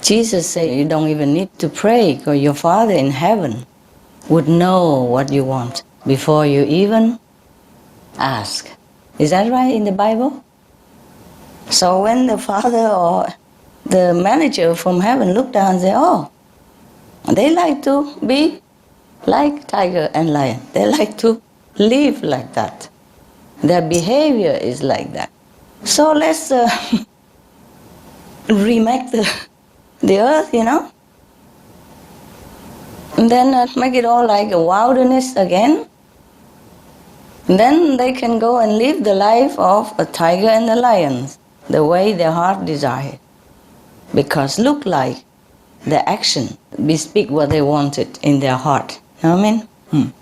Jesus said you don't even need to pray, because your Father in heaven would know what you want before you even ask. Is that right in the Bible? So when the Father or the manager from heaven look down and say, they like to be like tiger and lion. They like to live like that. Their behavior is like that. So let's remake the earth, and then make it all like a wilderness again. And then they can go and live the life of a tiger and the lions, the way their heart desires. Because look like the action bespeak what they wanted in their heart. You know what I mean?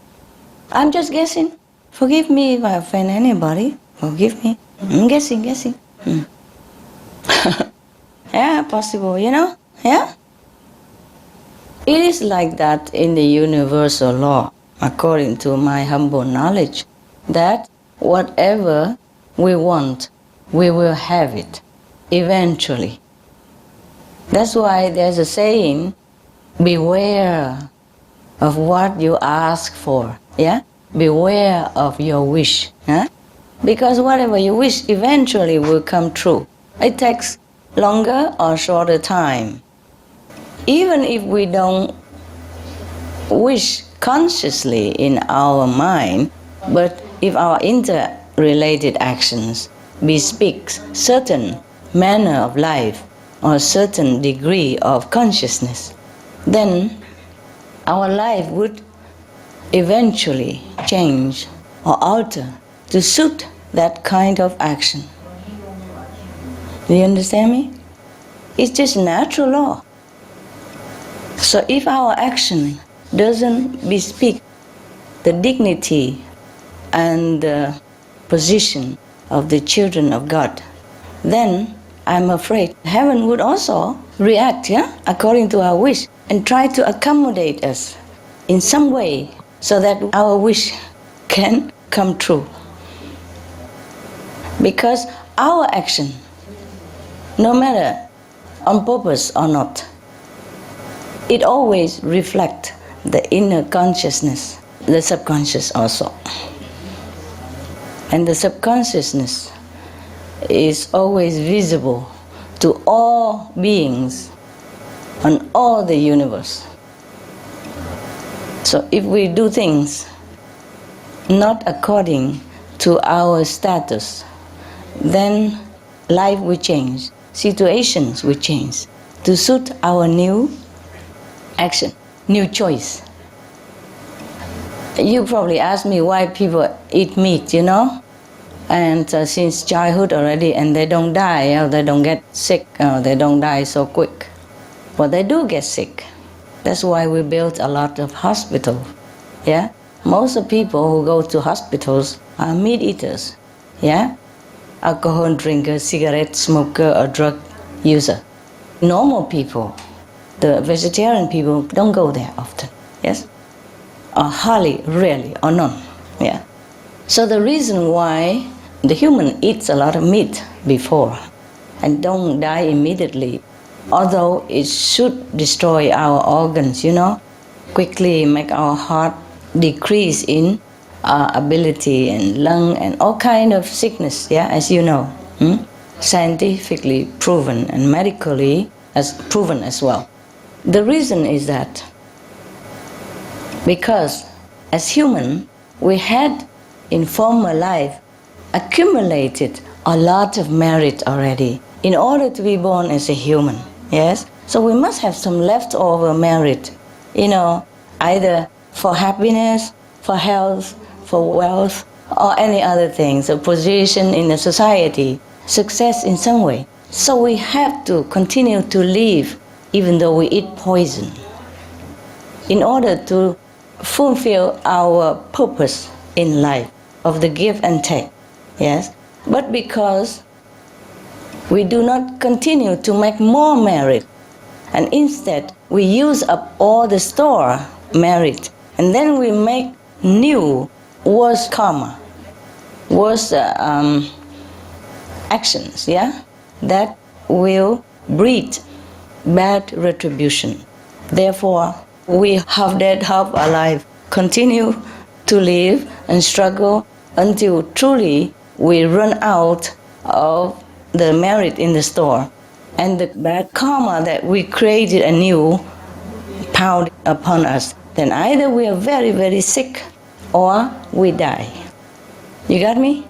I'm just guessing. Forgive me if I offend anybody. Forgive me. I'm guessing. Yeah, possible, Yeah? It is like that in the universal law, according to my humble knowledge, that whatever we want, we will have it, eventually. That's why there's a saying, beware of what you ask for, yeah? Beware of your wish, yeah? Because whatever you wish eventually will come true. It takes longer or shorter time. Even if we don't wish consciously in our mind, but if our interrelated actions bespeaks certain manner of life or a certain degree of consciousness, then our life would eventually change or alter to suit that kind of action. Do you understand me? It's just natural law. So if our action doesn't bespeak the dignity and the position of the children of God, then I'm afraid heaven would also react, according to our wish and try to accommodate us in some way so that our wish can come true. Because our action, no matter on purpose or not, it always reflects the inner consciousness, the subconscious also. And the subconsciousness is always visible to all beings on all the universe. So if we do things not according to our status, then life will change, situations will change to suit our new action, new choice. You probably ask me why people eat meat, and since childhood already, and they don't die, or they don't get sick, or they don't die so quick. But they do get sick. That's why we built a lot of hospitals. Yeah, most of people who go to hospitals are meat eaters. Yeah, alcohol drinker, cigarette smoker, or drug user. Normal people, the vegetarian people, don't go there often. Yes, or hardly, rarely, or none. Yeah. So the reason why the human eats a lot of meat before and don't die immediately, although it should destroy our organs, quickly make our heart decrease in ability and lung and all kind of sickness, as you know, scientifically proven and medically as proven as well. The reason is that because as human, we had in former life accumulated a lot of merit already in order to be born as a human. Yes? So we must have some leftover merit, either for happiness, for health, for wealth, or any other things, a position in the society, success in some way. So we have to continue to live even though we eat poison in order to fulfill our purpose in life of the give and take. Yes? But because we do not continue to make more merit, and instead we use up all the store merit, and then we make new worse karma, worse actions, that will breed bad retribution. Therefore, we half dead, half alive, continue to live and struggle until truly we run out of the merit in the store, and the bad karma that we created anew piled upon us. Then either we are very, very sick or we die. You got me?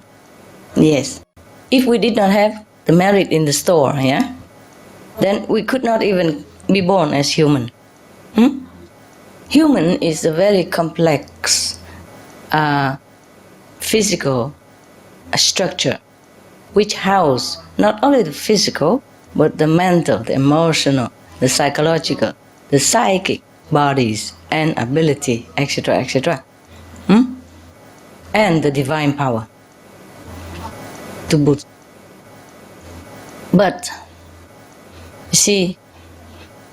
Yes. If we did not have the merit in the store, then we could not even be born as human. Human is a very complex physical structure which house not only the physical but the mental, the emotional, the psychological, the psychic bodies and ability, etc., etc. And the divine power to boot. But you see,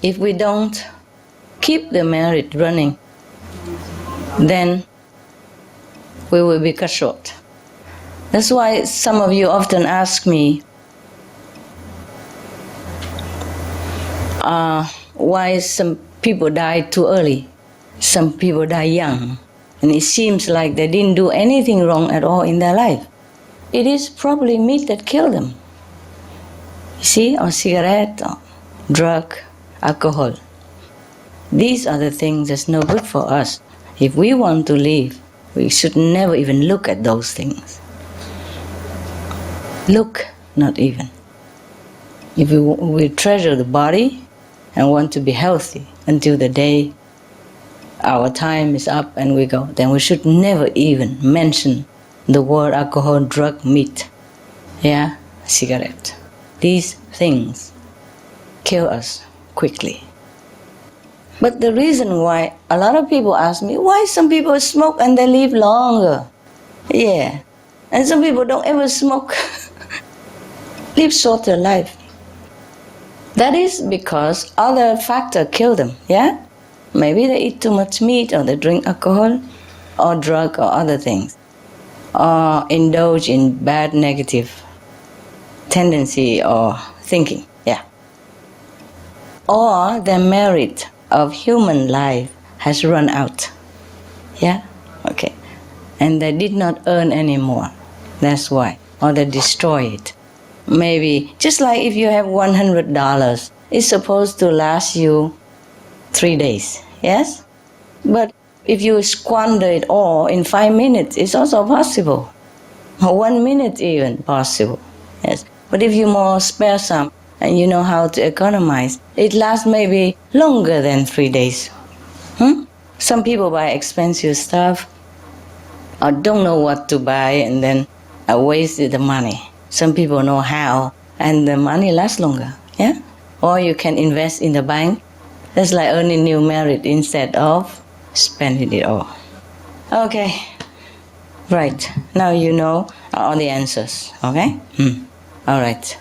if we don't keep the merit running, then we will be cut short. That's why some of you often ask me, why some people die too early, some people die young, and it seems like they didn't do anything wrong at all in their life. It is probably meat that killed them. You see, or cigarette, or drug, alcohol. These are the things that's no good for us. If we want to live, we should never even look at those things. look, not even. If we treasure the body and want to be healthy until the day our time is up and we go, then we should never even mention the word alcohol, drug, meat, cigarette. These things kill us quickly. But the reason why a lot of people ask me, why some people smoke and they live longer? Yeah. And some people don't ever smoke, live shorter life. That is because other factors kill them, yeah? Maybe they eat too much meat, or they drink alcohol, or drug, or other things, or indulge in bad negative tendency or thinking, yeah. Or their merit of human life has run out, yeah? Okay. And they did not earn anymore, that's why. Or they destroy it. Maybe, just like if you have $100, it's supposed to last you 3 days, yes? But if you squander it all in 5 minutes, it's also possible. Or 1 minute even possible, yes? But if you more spare some and you know how to economize, it lasts maybe longer than 3 days. Some people buy expensive stuff or don't know what to buy and then waste the money. Some people know how, and the money lasts longer, yeah? Or you can invest in the bank. That's like earning new merit instead of spending it all. Okay, right. Now you know all the answers, okay? All right.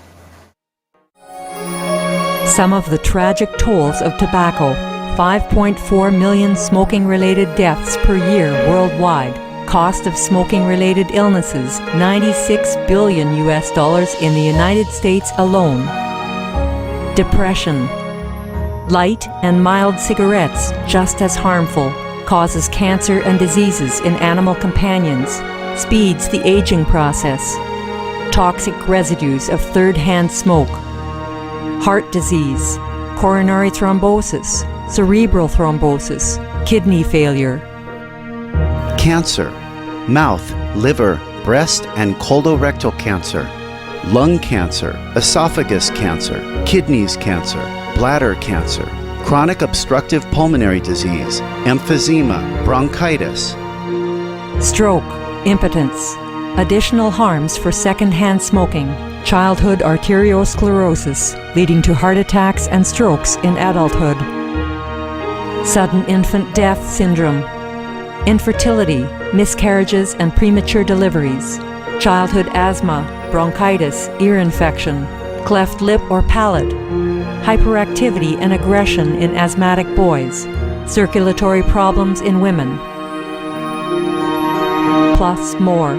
Some of the tragic tolls of tobacco: 5.4 million smoking-related deaths per year worldwide. Cost of smoking-related illnesses, $96 billion in the United States alone. Depression. Light and mild cigarettes, just as harmful, causes cancer and diseases in animal companions, speeds the aging process. Toxic residues of third-hand smoke. Heart disease, coronary thrombosis, cerebral thrombosis, kidney failure. Cancer, mouth, liver, breast and colorectal cancer, lung cancer, esophagus cancer, kidneys cancer, bladder cancer, chronic obstructive pulmonary disease, emphysema, bronchitis. Stroke, impotence, additional harms for second-hand smoking, childhood arteriosclerosis, leading to heart attacks and strokes in adulthood. Sudden infant death syndrome, infertility, miscarriages and premature deliveries, childhood asthma, bronchitis, ear infection, cleft lip or palate, hyperactivity and aggression in asthmatic boys, circulatory problems in women, plus more.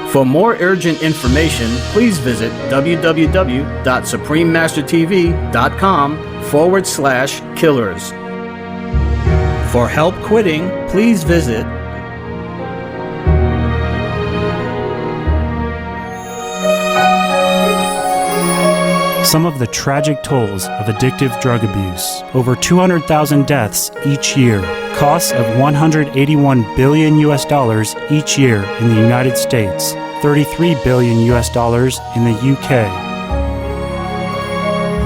For more urgent information, please visit www.suprememastertv.com/killers. For help quitting, please visit Some of the tragic tolls of addictive drug abuse. Over 200,000 deaths each year. Costs of $181 billion each year in the United States. $33 billion in the UK.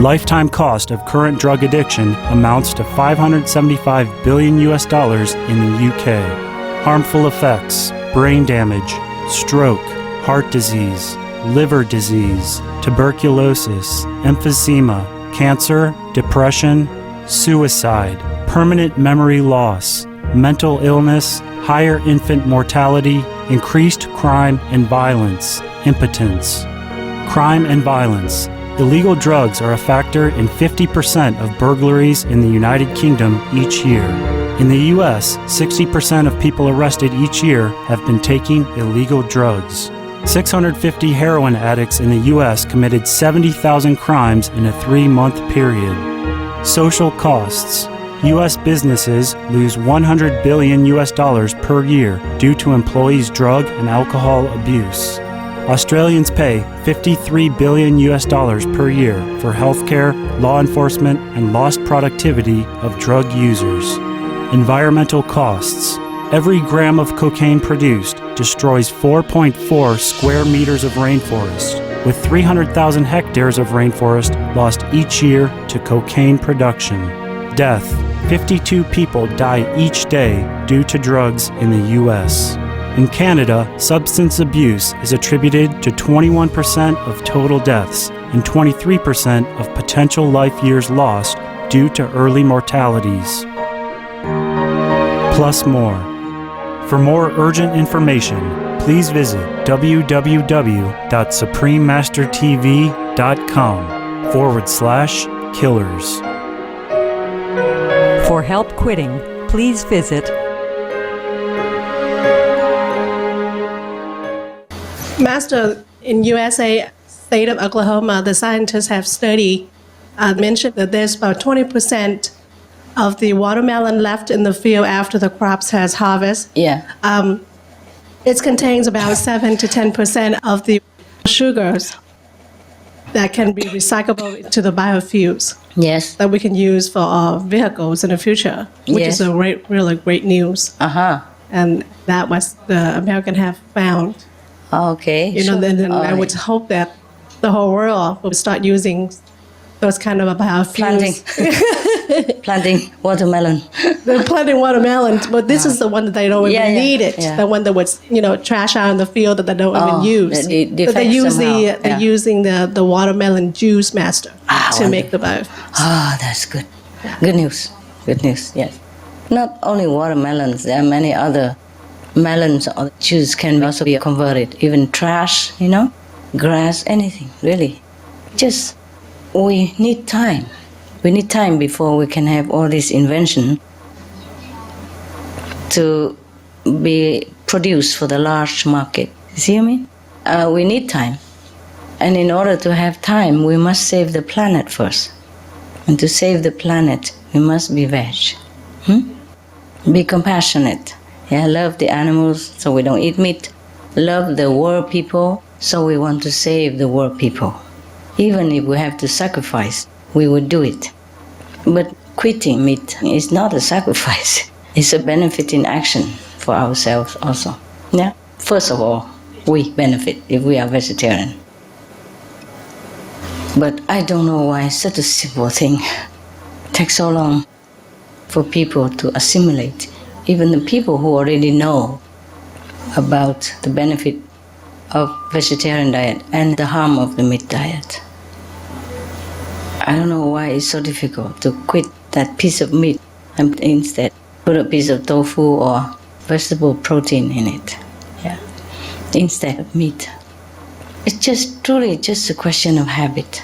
Lifetime cost of current drug addiction amounts to $575 billion in the UK. Harmful effects: brain damage, stroke, heart disease, liver disease, tuberculosis, emphysema, cancer, depression, suicide, permanent memory loss, mental illness, higher infant mortality, increased crime and violence, impotence. Crime and violence. Illegal drugs are a factor in 50% of burglaries in the United Kingdom each year. In the US, 60% of people arrested each year have been taking illegal drugs. 650 heroin addicts in the US committed 70,000 crimes in a 3-month period. Social costs. US businesses lose $100 billion per year due to employees' drug and alcohol abuse. Australians pay $53 billion per year for healthcare, law enforcement, and lost productivity of drug users. Environmental costs. Every gram of cocaine produced destroys 4.4 square meters of rainforest, with 300,000 hectares of rainforest lost each year to cocaine production. Death: 52 people die each day due to drugs in the U.S. In Canada, substance abuse is attributed to 21% of total deaths and 23% of potential life years lost due to early mortalities. Plus more. For more urgent information, please visit www.suprememastertv.com/killers. For help quitting, please visit Master, in USA, state of Oklahoma, the scientists have mentioned that there's about 20% of the watermelon left in the field after the crops has harvest. Yeah. It contains about 7 to 10% of the sugars that can be recyclable into the biofuels. Yes. That we can use for our vehicles in the future, which Yes. is really great news. Uh-huh. And that was the American have found. Okay. Then I would hope that the whole world will start using those kind of biofuels. Planting watermelon. They're planting watermelon, but this is the one that they don't even need it. Yeah. The one that was, trash out in the field that they don't even use. But they use they're using the watermelon juice master to make the biofuels. That's good. Good news. Good news, yes. Not only watermelons, there are many other melons or juice can also be converted. Even trash, grass, anything, really. Just, we need time. We need time before we can have all this invention to be produced for the large market. You see what I mean? We need time. And in order to have time, we must save the planet first. And to save the planet, we must be veg. Be compassionate. Love the animals so we don't eat meat. Love the world people so we want to save the world people. Even if we have to sacrifice, we would do it. But quitting meat is not a sacrifice. It's a benefit in action for ourselves also. Yeah. First of all, we benefit if we are vegetarian. But I don't know why such a simple thing takes so long for people to assimilate. Even the people who already know about the benefit of vegetarian diet and the harm of the meat diet. I don't know why it's so difficult to quit that piece of meat and instead put a piece of tofu or vegetable protein in it. Yeah. Instead of meat. It's truly just a question of habit.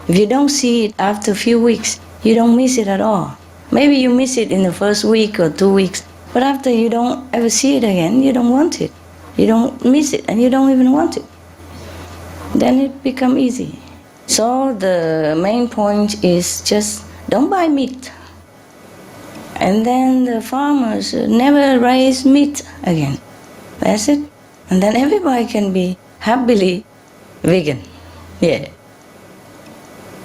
If you don't see it after a few weeks, you don't miss it at all. Maybe you miss it in the first week or 2 weeks, but after you don't ever see it again, you don't want it. You don't miss it and you don't even want it. Then it becomes easy. So the main point is just don't buy meat. And then the farmers never raise meat again. That's it. And then everybody can be happily vegan. Yeah.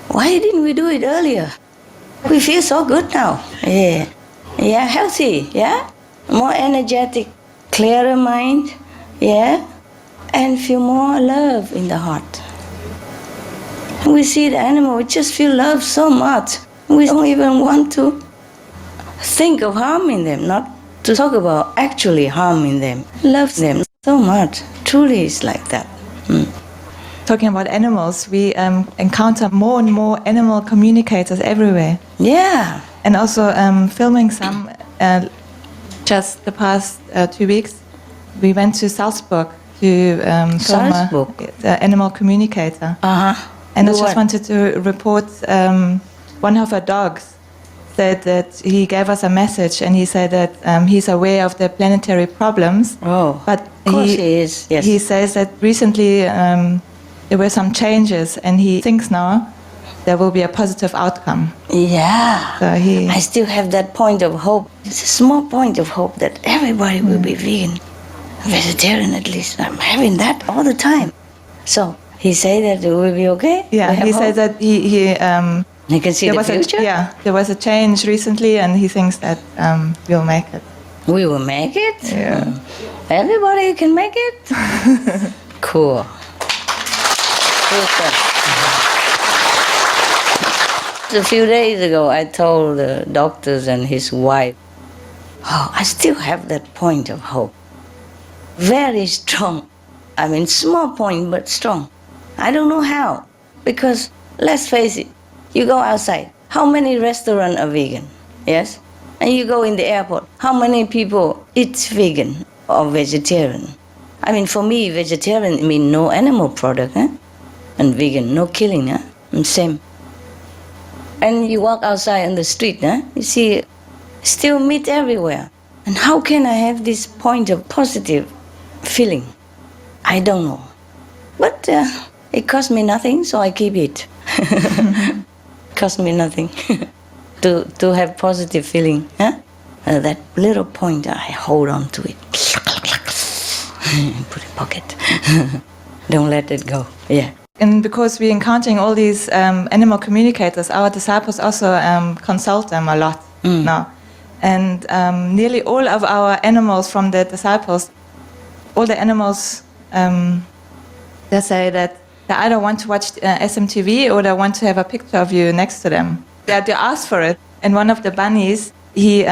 Why didn't we do it earlier? We feel so good now. Yeah. Yeah, healthy. Yeah. More energetic, clearer mind. Yeah. And feel more love in the heart. We see the animal, we just feel love so much. We don't even want to think of harming them, not to talk about actually harming them. Love them so much. Truly it's like that. Talking about animals, we encounter more and more animal communicators everywhere. Yeah. And also filming some, just the past 2 weeks, we went to Salzburg to film the animal communicator. And I just wanted to report one of our dogs said that he gave us a message and he said that he's aware of the planetary problems. Oh, but of course he is, yes. He says that recently there were some changes and he thinks now there will be a positive outcome. Yeah. So I still have that point of hope. It's a small point of hope that everybody will be vegan, vegetarian at least. I'm having that all the time. So he said that it will be okay? Yeah, he said that he can see the future? There was a change recently and he thinks that we'll make it. We will make it? Yeah. Everybody can make it? Cool. A few days ago, I told the doctors and his wife, oh, I still have that point of hope. Very strong. I mean, small point, but strong. I don't know how. Because, let's face it, you go outside, how many restaurants are vegan? Yes? And you go in the airport, how many people eat vegan or vegetarian? I mean, for me, vegetarian means no animal product, eh? And vegan, no killing, eh? And same. And you walk outside on the street, eh? You see still meat everywhere. And how can I have this point of positive feeling? I don't know. But it cost me nothing, so I keep it. Cost me nothing to have positive feeling. Eh? That little point, I hold on to it. Put in pocket. Don't let it go. Yeah. And because we're encountering all these animal communicators, our disciples also consult them a lot now. And nearly all of our animals from the disciples, all the animals, they say that they either want to watch SMTV or they want to have a picture of you next to them. They ask for it. And one of the bunnies, he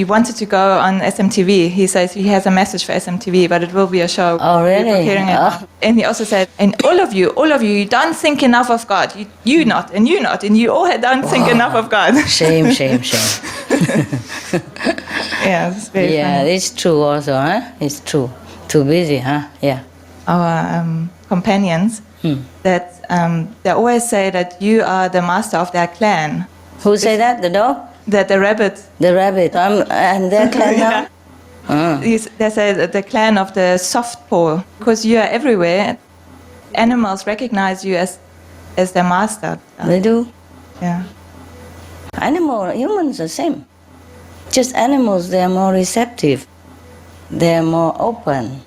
wanted to go on SMTV. He says he has a message for SMTV, but it will be a show. Oh, really? We're preparing it. Oh. And he also said, and all of you, you don't think enough of God. You not, and you not, and you all don't think enough of God. Shame. Yeah, it's very funny. It's true also, huh? It's true. Too busy, huh? Yeah. Our companions, that they always say that you are the master of their clan. Who say that? The dog? The rabbit. The rabbit. I'm their clan now? They say that the clan of the soft paw, because you are everywhere. Animals recognize you as their master. They do. Yeah. Humans are same. Just animals, they are more receptive. They are more open.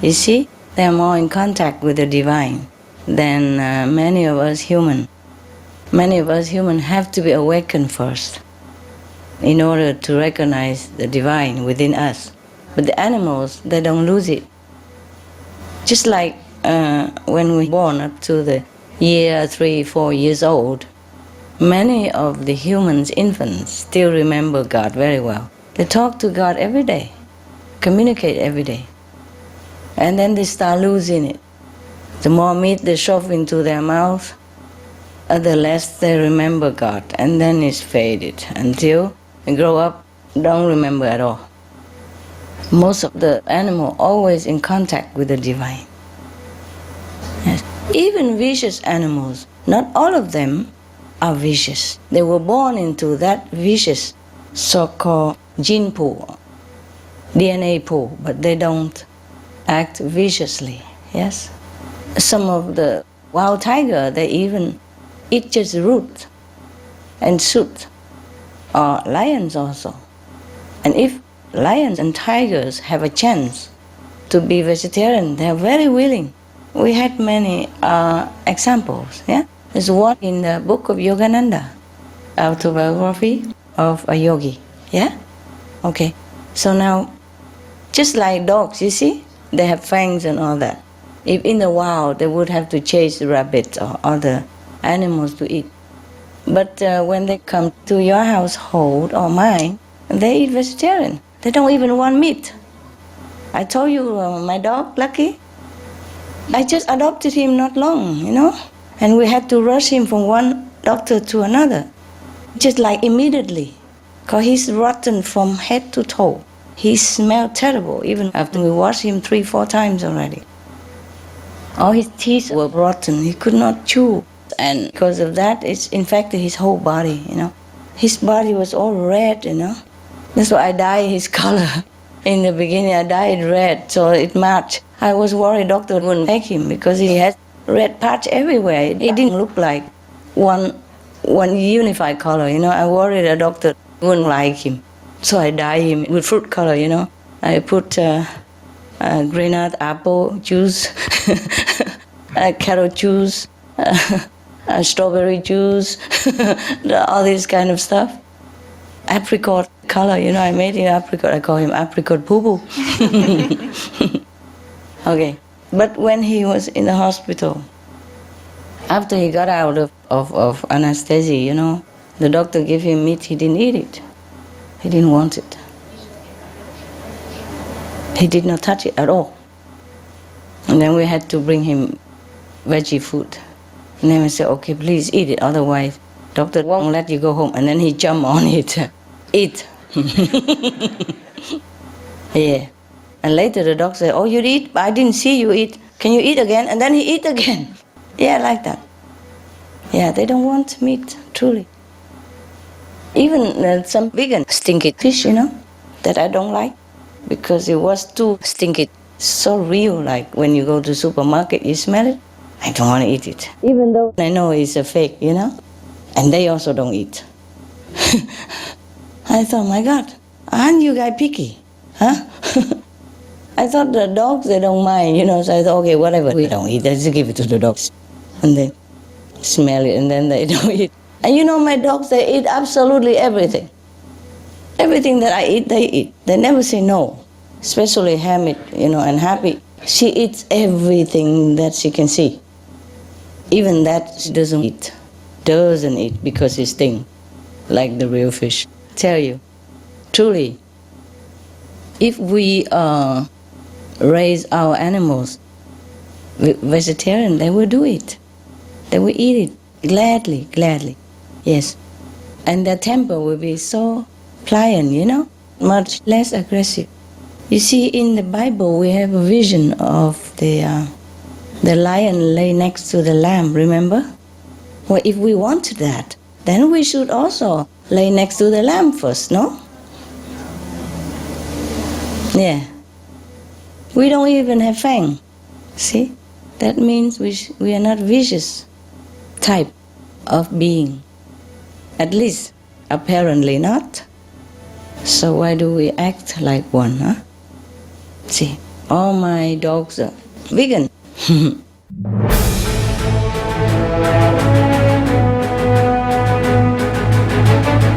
You see? They are more in contact with the divine than many of us human. Many of us human have to be awakened first in order to recognize the divine within us. But the animals, they don't lose it. Just like when we're born up to the year 3-4 years old, many of the humans, infants, still remember God very well. They talk to God every day, communicate every day. And then they start losing it. The more meat they shove into their mouth, the less they remember God. And then it's faded until they grow up, don't remember at all. Most of the animal always in contact with the divine. Yes. Even vicious animals, not all of them are vicious. They were born into that vicious so-called gene pool, DNA pool, but they don't act viciously. Yes. Some of the wild tiger, they even eat just root and shoot, or lions also. And if lions and tigers have a chance to be vegetarian, they are very willing. We had many examples. Yeah, there's one in the book of Yogananda, autobiography of a yogi. Yeah, okay. So now, just like dogs, you see, they have fangs and all that. If in the wild, they would have to chase rabbits or other animals to eat. But when they come to your household or mine, they eat vegetarian. They don't even want meat. I told you, my dog, Lucky, I just adopted him not long, you know, and we had to rush him from one doctor to another, just like immediately, because he's rotten from head to toe. He smelled terrible, even after we washed him 3-4 times already. All his teeth were rotten. He could not chew. And because of that, it's infected his whole body, you know. His body was all red, you know. That's why I dyed his color. In the beginning, I dyed red, so it matched. I was worried doctor wouldn't take him because he had red patch everywhere. It didn't look like one unified color, you know. I worried a doctor wouldn't like him. So I dyed him with fruit color, you know. I put grenade apple juice, carrot juice, strawberry juice, all this kind of stuff. apricot color. I made it apricot. I call him apricot poo-poo. Okay. But when he was in the hospital, after he got out of anesthesia, the doctor gave him meat. He didn't eat it. He didn't want it. He did not touch it at all. And then we had to bring him veggie food. And then we said, okay, please eat it, otherwise doctor won't let you go home. And then he jumped on it. Eat. Yeah. And later the doctor said, oh, you eat? I didn't see you eat. Can you eat again? And then he eat again. Yeah, like that. Yeah, they don't want meat, truly. Even some vegan stinky fish, that I don't like, because it was too stinky. So real, like when you go to the supermarket, you smell it. I don't want to eat it. Even though I know it's a fake, and they also don't eat. I thought, my God, aren't you guys picky? Huh? I thought the dogs, they don't mind, so I thought, okay, whatever. We don't eat, let's give it to the dogs. And they smell it, and then they don't eat. And my dogs, they eat absolutely everything. Everything that I eat, they eat. They never say no. Especially Hamid, and Happy. She eats everything that she can see. Even that she doesn't eat. Doesn't eat because it stings, like the real fish. Tell you, truly, if we raise our animals vegetarian, they will do it. They will eat it gladly. Yes. And their temper will be so pliant, much less aggressive. You see, in the Bible, we have a vision of the lion lay next to the lamb, remember? Well, if we want that, then we should also lay next to the lamb first, no? Yeah. We don't even have fang. See? That means we are not vicious type of being. At least, apparently not. So why do we act like one, huh? See, all my dogs are vegan.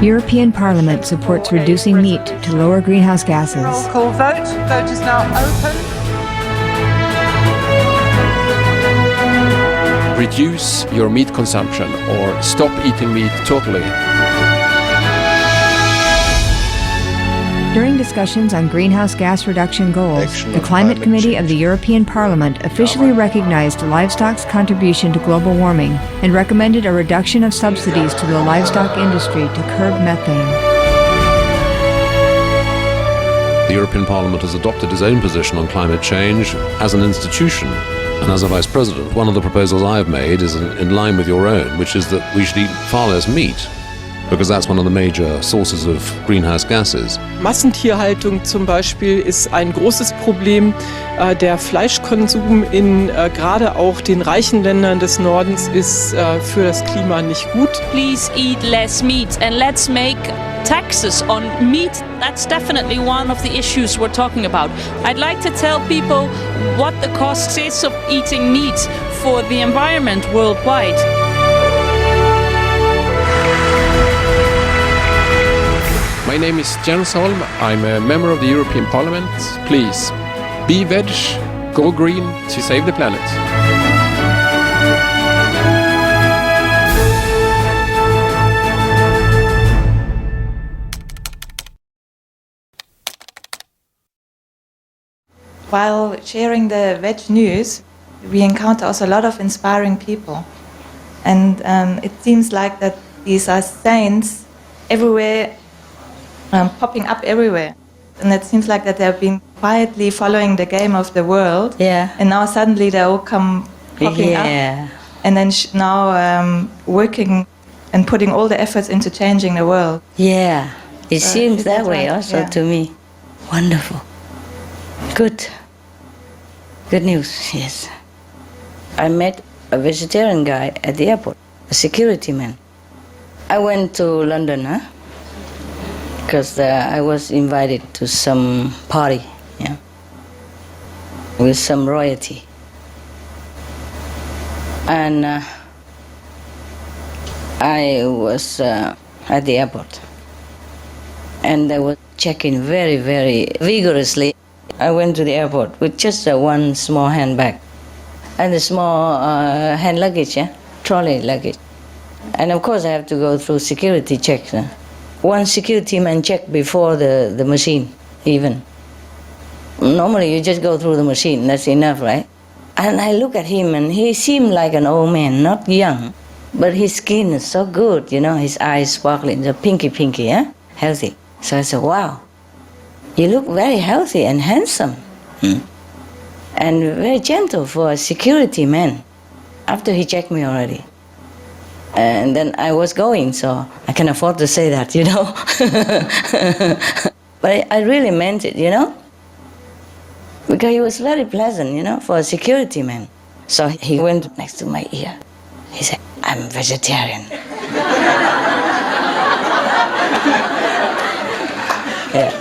European Parliament supports reducing meat to lower greenhouse gases. Roll call vote. Vote is now open. Reduce your meat consumption or stop eating meat totally. During discussions on greenhouse gas reduction goals, the Climate Committee of the European Parliament officially recognized livestock's contribution to global warming and recommended a reduction of subsidies to the livestock industry to curb methane. The European Parliament has adopted its own position on climate change as an institution. And as a Vice President, one of the proposals I have made is in line with your own, which is that we should eat far less meat, because that's one of the major sources of greenhouse gases. Massentierhaltung zum Beispiel ist ein großes Problem. Der Fleischkonsum in gerade auch den reichen Ländern des Nordens ist für das Klima nicht gut. Please eat less meat and let's make taxes on meat. That's definitely one of the issues we're talking about. I'd like to tell people what the cost is of eating meat for the environment worldwide. My name is Jens Holm. I'm a member of the European Parliament. Please, be veg, go green to save the planet. While sharing the veg news, we encounter also a lot of inspiring people. And it seems like that these are saints everywhere, popping up everywhere. And it seems like that they've been quietly following the game of the world. Yeah. And now suddenly they all come popping up. And then now working and putting all the efforts into changing the world. Yeah. It seems that way also to me. Wonderful. Good. Good news, yes. I met a vegetarian guy at the airport, a security man. I went to London, because I was invited to some party, with some royalty. And I was at the airport. and they were checking very, very vigorously. I went to the airport with just one small handbag and a small hand luggage, trolley luggage. And of course I have to go through security checks. One security man checked before the machine even. Normally you just go through the machine, that's enough, right? And I look at him and he seemed like an old man, not young, but his skin is so good, his eyes sparkling, so pinky, healthy. So I said, wow, you look very healthy and handsome. And very gentle for a security man, after he checked me already. And then I was going, so I can afford to say that, But I really meant it, because he was very pleasant, for a security man. So he went next to my ear. He said, I'm vegetarian. Yeah.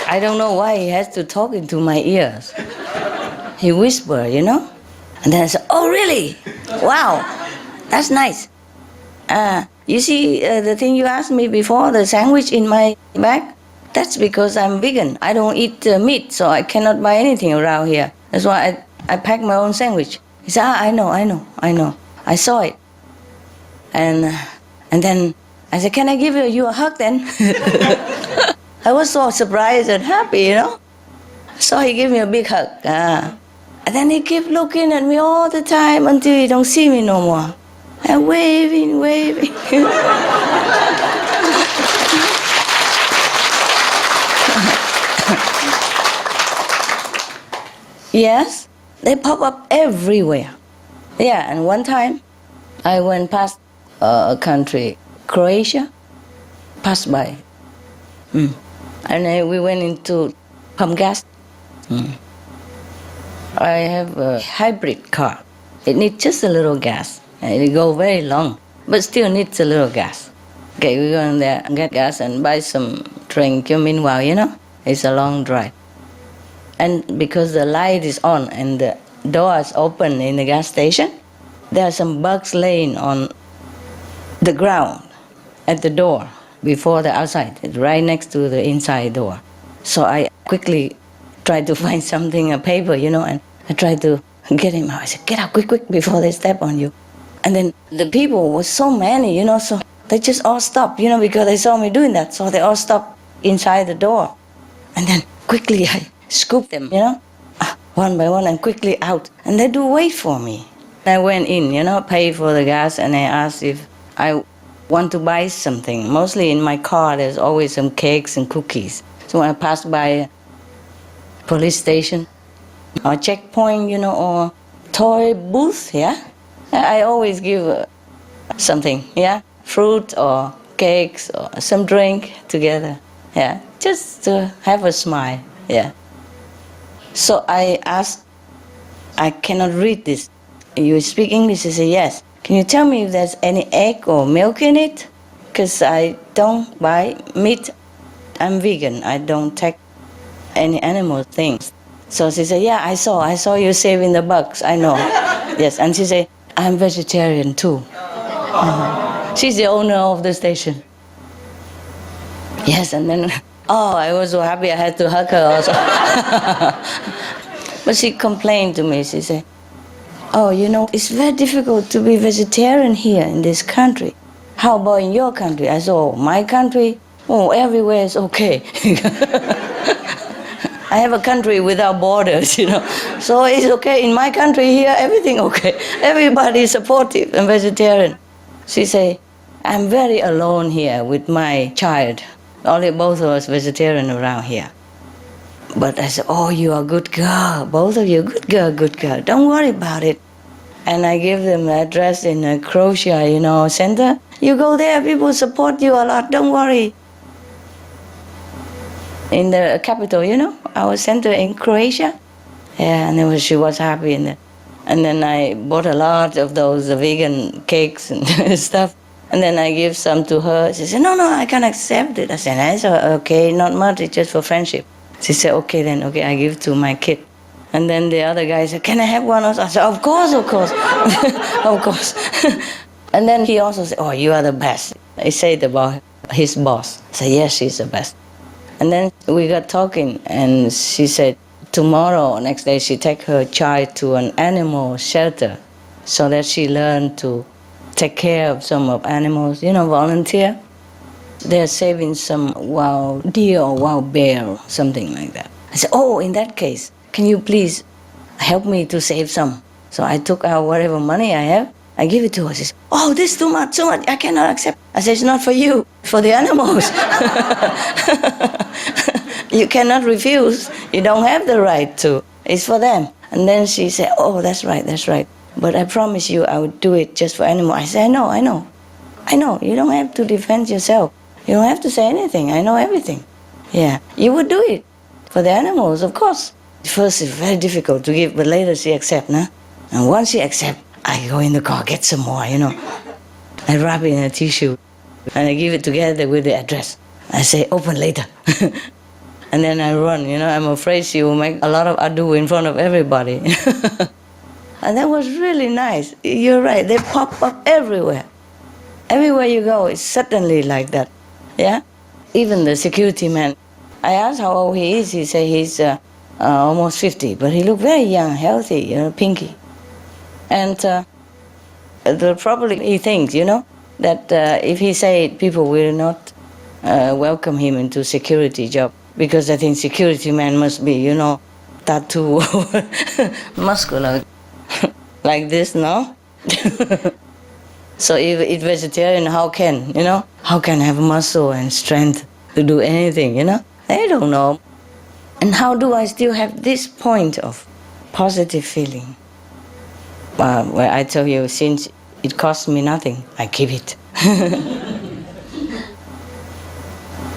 I don't know why he has to talk into my ears. He whispered, And then I said, oh, really? Wow, that's nice. You see the thing you asked me before, the sandwich in my bag? That's because I'm vegan. I don't eat meat, so I cannot buy anything around here. That's why I pack my own sandwich. He said, I know. I saw it. And then I said, can I give you a hug then? I was so surprised and happy, So he gave me a big hug. And then he kept looking at me all the time until he don't see me no more. And waving. Yes, they pop up everywhere. Yeah, and one time I went past a country, Croatia, passed by. And we went into pump gas. I have a hybrid car. It needs just a little gas. And it goes very long, but still needs a little gas. Okay, we go in there and get gas and buy some drink. Meanwhile, it's a long drive. And because the light is on and the door is open in the gas station, there are some bugs laying on the ground at the door before the outside, right next to the inside door. So I quickly tried to find something, a paper, and I tried to get him out. I said, get out quick before they step on you. And then the people were so many, so they just all stopped, because they saw me doing that. So they all stopped inside the door. And then quickly I scooped them, one by one and quickly out. And they do wait for me. I went in, paid for the gas, and I asked if I want to buy something. Mostly in my car, there's always some cakes and cookies. So when I passed by a police station or checkpoint, or toy booth, I always give something, fruit or cakes or some drink together, just to have a smile, So I asked, I cannot read this. You speak English? He said, yes. Can you tell me if there's any egg or milk in it? Because I don't buy meat. I'm vegan. I don't take any animal things. So she said, yeah, I saw you saving the bugs. I know. Yes, and she said, I'm vegetarian too. She's the owner of the station. Yes, and then, I was so happy I had to hug her also. But she complained to me. She said, it's very difficult to be vegetarian here in this country. How about in your country? I said, my country? Everywhere is okay. I have a country without borders, So it's okay. In my country here, everything okay. Everybody is supportive and vegetarian. She said, I'm very alone here with my child. Only both of us vegetarian around here. But I said, you are a good girl. Both of you, good girl. Don't worry about it. And I give them the address in Croatia, center. You go there, people support you a lot. Don't worry. In the capital, our center in Croatia. Yeah, and she was happy. And then I bought a lot of those vegan cakes and stuff. And then I give some to her. She said, no, I can't accept it. I said, okay, not much, it's just for friendship. She said, okay, I give to my kid. And then the other guy said, can I have one also? I said, of course. Of course. And then he also said, oh, you are the best. He said about his boss. I said, yes, she's the best. And then we got talking, and she said, tomorrow, next day, she take her child to an animal shelter so that she learn to take care of some of animals, volunteer. They're saving some wild deer or wild bear or something like that. I said, oh, in that case, can you please help me to save some? So I took out whatever money I have, I give it to her. She said, oh, this is too much, I cannot accept. I said, it's not for you, for the animals. You cannot refuse. You don't have the right to. It's for them. And then she said, oh, that's right. But I promise you I would do it just for animals. I said, I know. You don't have to defend yourself. You don't have to say anything. I know everything. Yeah, you would do it for the animals, of course. First, it's very difficult to give, but later she accepts, nah? And once she accepts, I go in the car, get some more, I wrap it in a tissue, and I give it together with the address. I say, open later. And then I run, I'm afraid she will make a lot of ado in front of everybody. And that was really nice. You're right, they pop up everywhere. Everywhere you go, it's suddenly like that, yeah? Even the security man, I asked how old he is. He said he's almost 50, but he looked very young, healthy, pinky. And probably he thinks, that if he say it, people will not welcome him into security job, because I think security man must be, tattoo, muscular, like this, no? So if it's vegetarian, how can have muscle and strength to do anything, They don't know. And how do I still have this point of positive feeling? Where I tell you, since it costs me nothing, I keep it.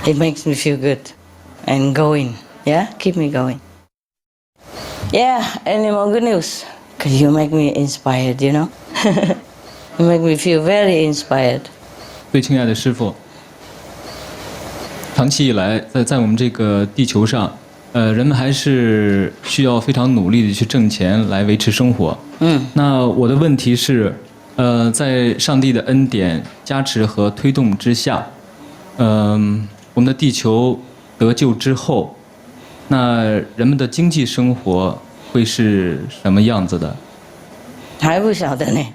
It makes me feel good and going, yeah? Keep me going. Yeah, any more good news? Because you make me inspired, You make me feel very inspired. 最亲爱的师父，长期以来，在我们这个地球上，人们还是需要非常努力的去挣钱来维持生活。那我的问题是，在上帝的恩典加持和推动之下，我们的地球得救之后，那人们的经济生活会是什么样子的？还不晓得呢，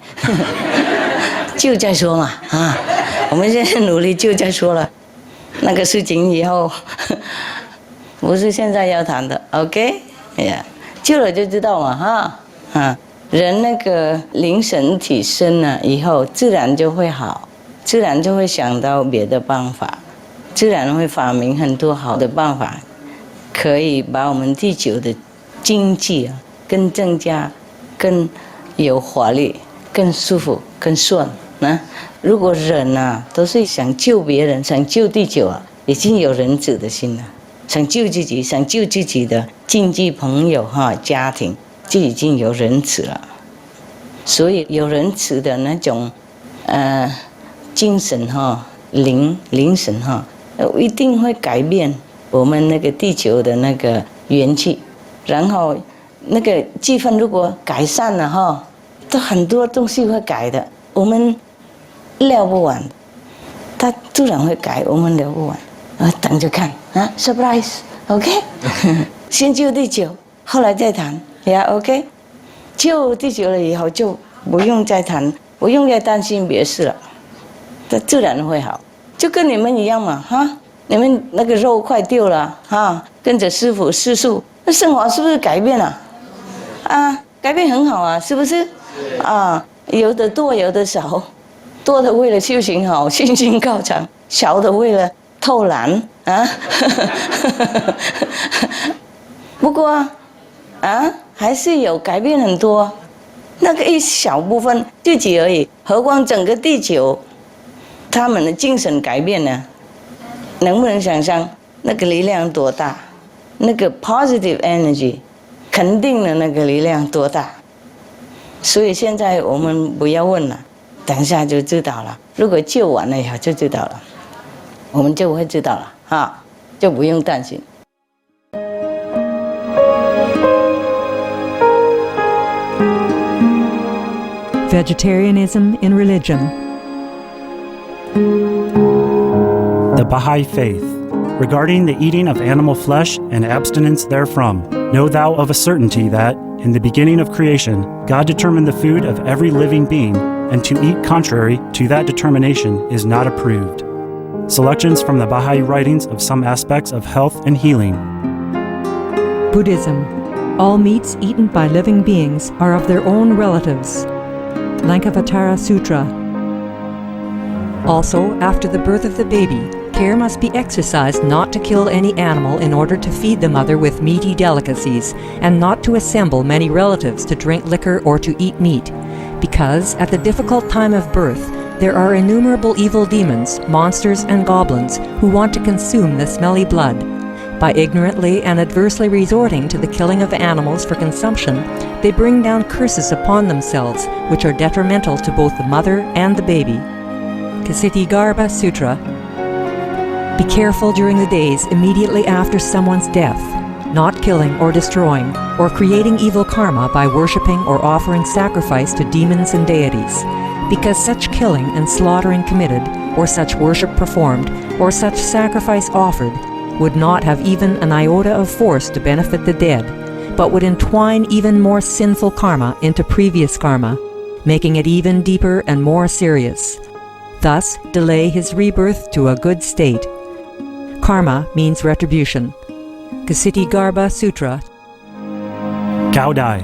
就再说嘛啊！我们现在努力就再说了，那个事情以后不是现在要谈的 ，OK？ 哎呀，救了就知道嘛哈啊！人那个灵神体升了以后，自然就会好，自然就会想到别的办法，自然会发明很多好的办法，可以把我们地球的经济啊更增加，更有活力，更舒服，更顺啊！如果人啊都是想救别人，想救地球啊，已经有仁慈的心了，想救自己，想救自己的亲戚朋友哈家庭，就已经有仁慈了。所以有仁慈的那种精神哈灵神哈，一定会改变我们那个地球的那个元气，然后那个气氛如果改善了哈，都很多东西会改的，我们料不完，它突然会改，我们料不完，等着看啊 ，surprise，OK， 先救地球，后来再谈，呀 ，OK， 救地球了以后就不用再谈，不用再担心别事了，它自然会好，就跟你们一样嘛，哈，你们那个肉快丢了哈，跟着师父吃素，那生活是不是改变了？啊，改变很好啊，是不是？啊，有的多，有的少，多的为了修行好，信心高涨；少的为了偷懒啊。不过啊，还是有改变很多，那个一小部分自己而已，何况整个地球，他们的精神改变呢？能不能想象那个力量多大？那个 positive energy。肯定的那个力量多大，所以现在我们不要问了，等一下就知道了。如果救完了以后就知道了，我们就会知道了啊，就不用担心。Vegetarianism in religion. The Baha'i Faith. Regarding the eating of animal flesh and abstinence therefrom, know thou of a certainty that, in the beginning of creation, God determined the food of every living being, and to eat contrary to that determination is not approved. Selections from the Baha'i writings of some aspects of health and healing. Buddhism. All meats eaten by living beings are of their own relatives. Lankavatara Sutra. Also, after the birth of the baby, care must be exercised not to kill any animal in order to feed the mother with meaty delicacies, and not to assemble many relatives to drink liquor or to eat meat, because at the difficult time of birth, there are innumerable evil demons, monsters, and goblins who want to consume the smelly blood. By ignorantly and adversely resorting to the killing of animals for consumption, they bring down curses upon themselves, which are detrimental to both the mother and the baby. Ksitigarbha Sutra. Be careful during the days immediately after someone's death, not killing or destroying, or creating evil karma by worshipping or offering sacrifice to demons and deities, because such killing and slaughtering committed, or such worship performed, or such sacrifice offered, would not have even an iota of force to benefit the dead, but would entwine even more sinful karma into previous karma, making it even deeper and more serious. Thus, delay his rebirth to a good state. Karma means retribution. Ksitigarbha Sutra. Gaudai.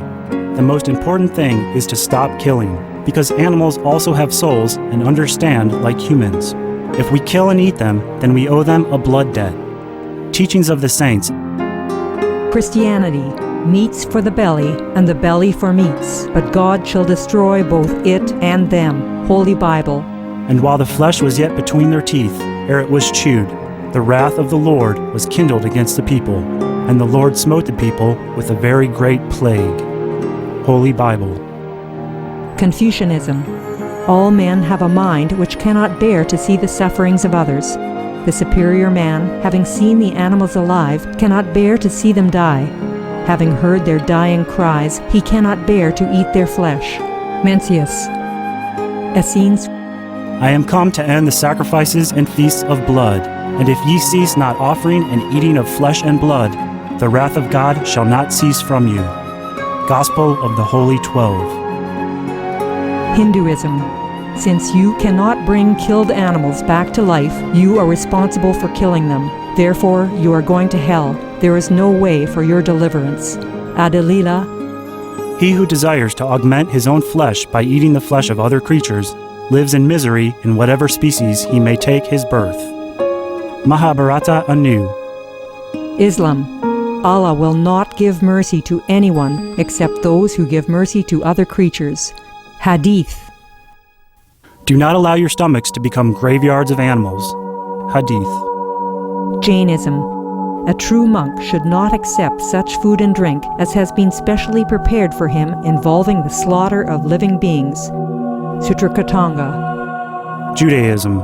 The most important thing is to stop killing, because animals also have souls and understand like humans. If we kill and eat them, then we owe them a blood debt. Teachings of the Saints. Christianity. Meats for the belly, and the belly for meats, but God shall destroy both it and them. Holy Bible. And while the flesh was yet between their teeth, ere it was chewed, the wrath of the Lord was kindled against the people, and the Lord smote the people with a very great plague. Holy Bible. Confucianism. All men have a mind which cannot bear to see the sufferings of others. The superior man, having seen the animals alive, cannot bear to see them die. Having heard their dying cries, he cannot bear to eat their flesh. Mencius. Essenes. I am come to end the sacrifices and feasts of blood, and if ye cease not offering and eating of flesh and blood, the wrath of God shall not cease from you. Gospel of the Holy 12. Hinduism. Since you cannot bring killed animals back to life, you are responsible for killing them. Therefore, you are going to hell. There is no way for your deliverance. Adalila. He who desires to augment his own flesh by eating the flesh of other creatures lives in misery in whatever species he may take his birth. Mahabharata anew. Islam. Allah will not give mercy to anyone except those who give mercy to other creatures. Hadith. Do not allow your stomachs to become graveyards of animals. Hadith. Jainism. A true monk should not accept such food and drink as has been specially prepared for him involving the slaughter of living beings. Sutrakatanga. Judaism.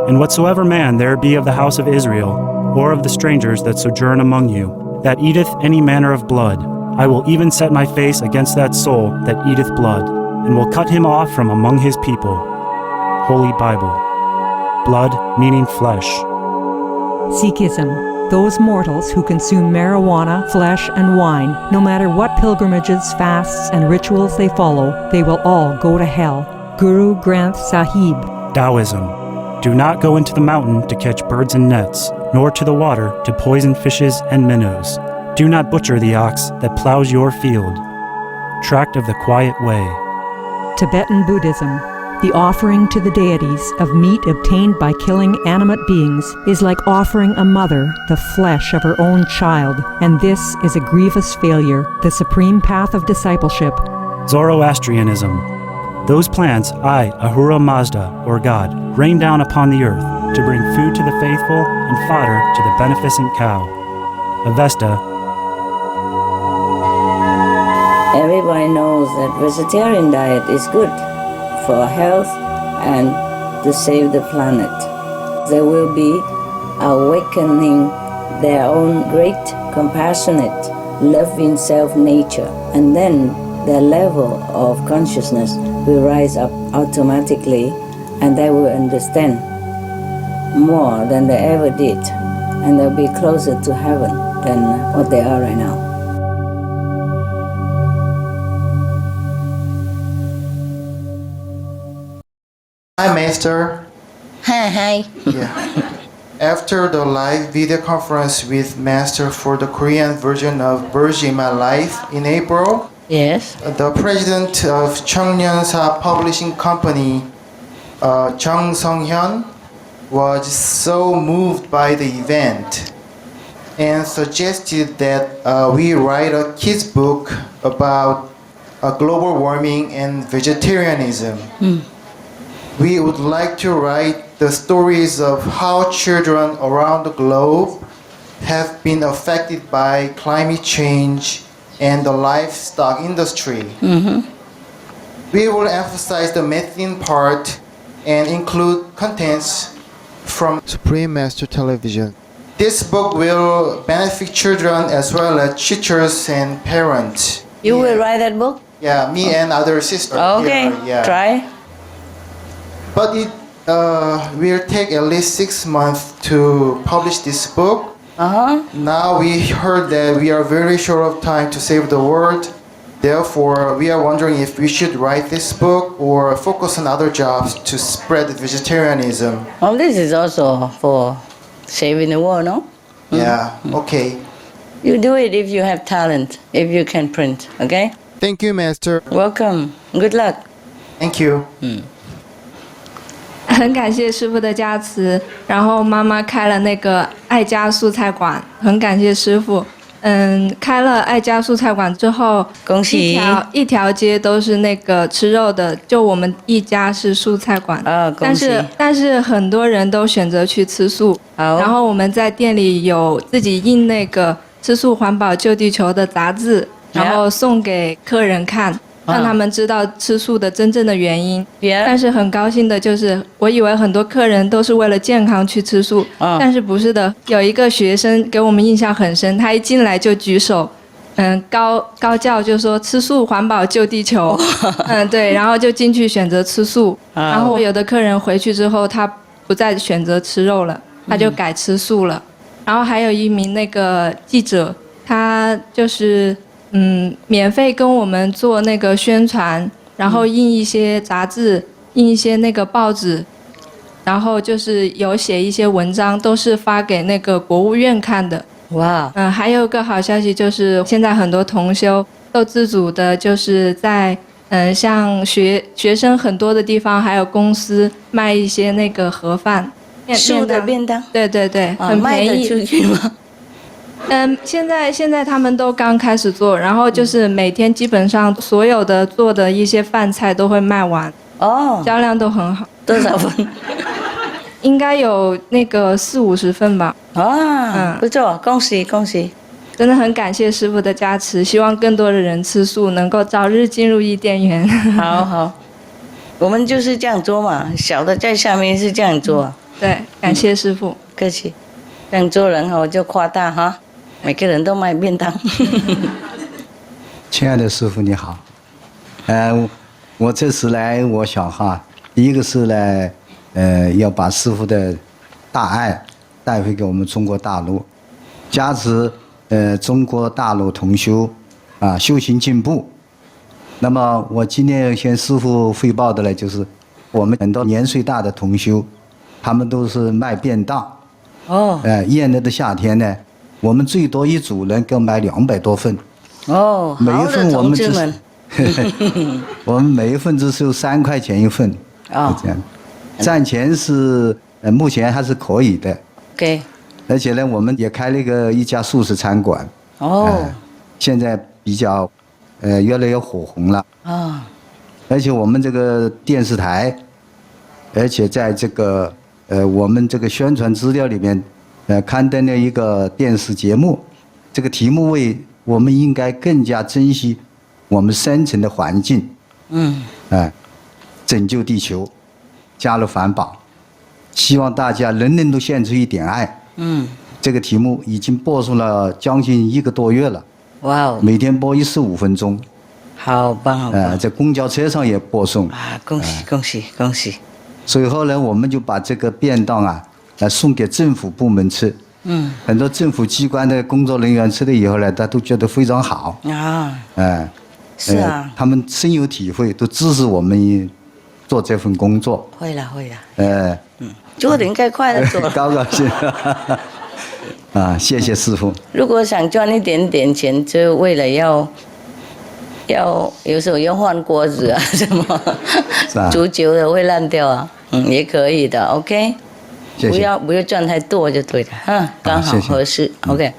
And whatsoever man there be of the house of Israel, or of the strangers that sojourn among you, that eateth any manner of blood, I will even set my face against that soul that eateth blood, and will cut him off from among his people. Holy Bible. Blood meaning flesh. Sikhism. Those mortals who consume marijuana, flesh, and wine, no matter what pilgrimages, fasts, and rituals they follow, they will all go to hell. Guru Granth Sahib. Taoism. Do not go into the mountain to catch birds and nets, nor to the water to poison fishes and minnows. Do not butcher the ox that plows your field. Tract of the Quiet Way. Tibetan Buddhism. The offering to the deities of meat obtained by killing animate beings is like offering a mother the flesh of her own child, and this is a grievous failure, the supreme path of discipleship. Zoroastrianism. Those plants I, Ahura Mazda, or God, rain down upon the earth to bring food to the faithful and fodder to the beneficent cow. Avesta. Everybody knows that vegetarian diet is good for health and to save the planet. They will be awakening their own great, compassionate, loving self-nature, and then their level of consciousness will rise up automatically, and they will understand more than they ever did, and they'll be closer to heaven than what they are right now. Hi, Master. Hi. Yeah. After the live video conference with Master for the Korean version of Birds in My Life in April, yes, the president of Cheongnyeonsa Publishing Company, Chung Sung-hyun, was so moved by the event and suggested that we write a kids book about global warming and vegetarianism. We would like to write the stories of how children around the globe have been affected by climate change and the livestock industry. We will emphasize the methane part and include contents from Supreme Master Television. This book will benefit children as well as teachers and parents. You will write that book? Yeah, me and other sisters. Okay, here, yeah. try. But it will take at least 6 months to publish this book. Now we heard that we are very short of time to save the world. Therefore, we are wondering if we should write this book or focus on other jobs to spread vegetarianism. Well, this is also for saving the world, no? Yeah, okay. You do it if you have talent, if you can print, okay? Thank you, Master. Welcome. Good luck. Thank you. 很感谢师傅的加持，然后妈妈开了那个爱家素菜馆，很感谢师傅。开了爱家素菜馆之后，恭喜一条街都是那个吃肉的，就我们一家是素菜馆。恭喜。但是很多人都选择去吃素。然后我们在店里有自己印那个吃素环保救地球的杂志，然后送给客人看。让他们知道吃素的真正的原因。但是很高兴的就是，我以为很多客人都是为了健康去吃素，但是不是的。有一个学生给我们印象很深，他一进来就举手，高叫就说吃素环保救地球，对，然后就进去选择吃素。然后有的客人回去之后，他不再选择吃肉了，他就改吃素了。然后还有一名那个记者，他就是免费跟我们做那个宣传，然后印一些杂志，印一些那个报纸，然后就是有写一些文章，都是发给那个国务院看的。哇！还有个好消息就是，现在很多同修都自主的，就是在像学生很多的地方，还有公司卖一些那个盒饭，素的便当。对对对，很便宜。卖得出去吗？现在他们都刚开始做，然后就是每天基本上所有的做的一些饭菜都会卖完，销量都很好。多少份？应该有那个40-50份吧。不错，恭喜恭喜！真的很感谢师父的加持，希望更多的人吃素，能够早日进入伊甸园。好，我们就是这样做嘛，小的在下面是这样做。对，感谢师父，客气。这样做人我就夸大哈。每个人都卖便当。亲爱的师父你好，我这次来我想哈，第一个是呢，要把师父的大爱带回给我们中国大陆，加持中国大陆同修修行进步。那么我今天要向师父汇报的呢，就是我们很多年岁大的同修，他们都是卖便当。炎热的夏天呢。我们最多一组能够买200多份，每一份我们只我们每一份只收3块钱一份，这样，赚钱是目前还是可以的。对，而且呢，我们也开了一家素食餐馆，现在比较越来越火红了。而且我们这个电视台，而且在这个我们这个宣传资料里面。刊登了一个电视节目，这个题目为我们应该更加珍惜我们生存的环境，拯救地球，加入环保，希望大家人人都献出一点爱。这个题目已经播送了将近1个多月了，哇哦！每天播15分钟，好棒好棒！在公交车上也播送。恭喜恭喜恭喜！所以后来我们就把这个便当啊，送给政府部门吃。很多政府机关的工作人员吃了以后呢，他都觉得非常好。是啊，他们深有体会，都支持我们做这份工作。会了。做得应该快乐做。高兴。谢谢师父。如果想赚一点点钱，就为了要有时候要换锅子啊什么，煮久了会烂掉啊。也可以的 ，OK。谢谢。不要赚太多就对了，刚好合适 ，OK。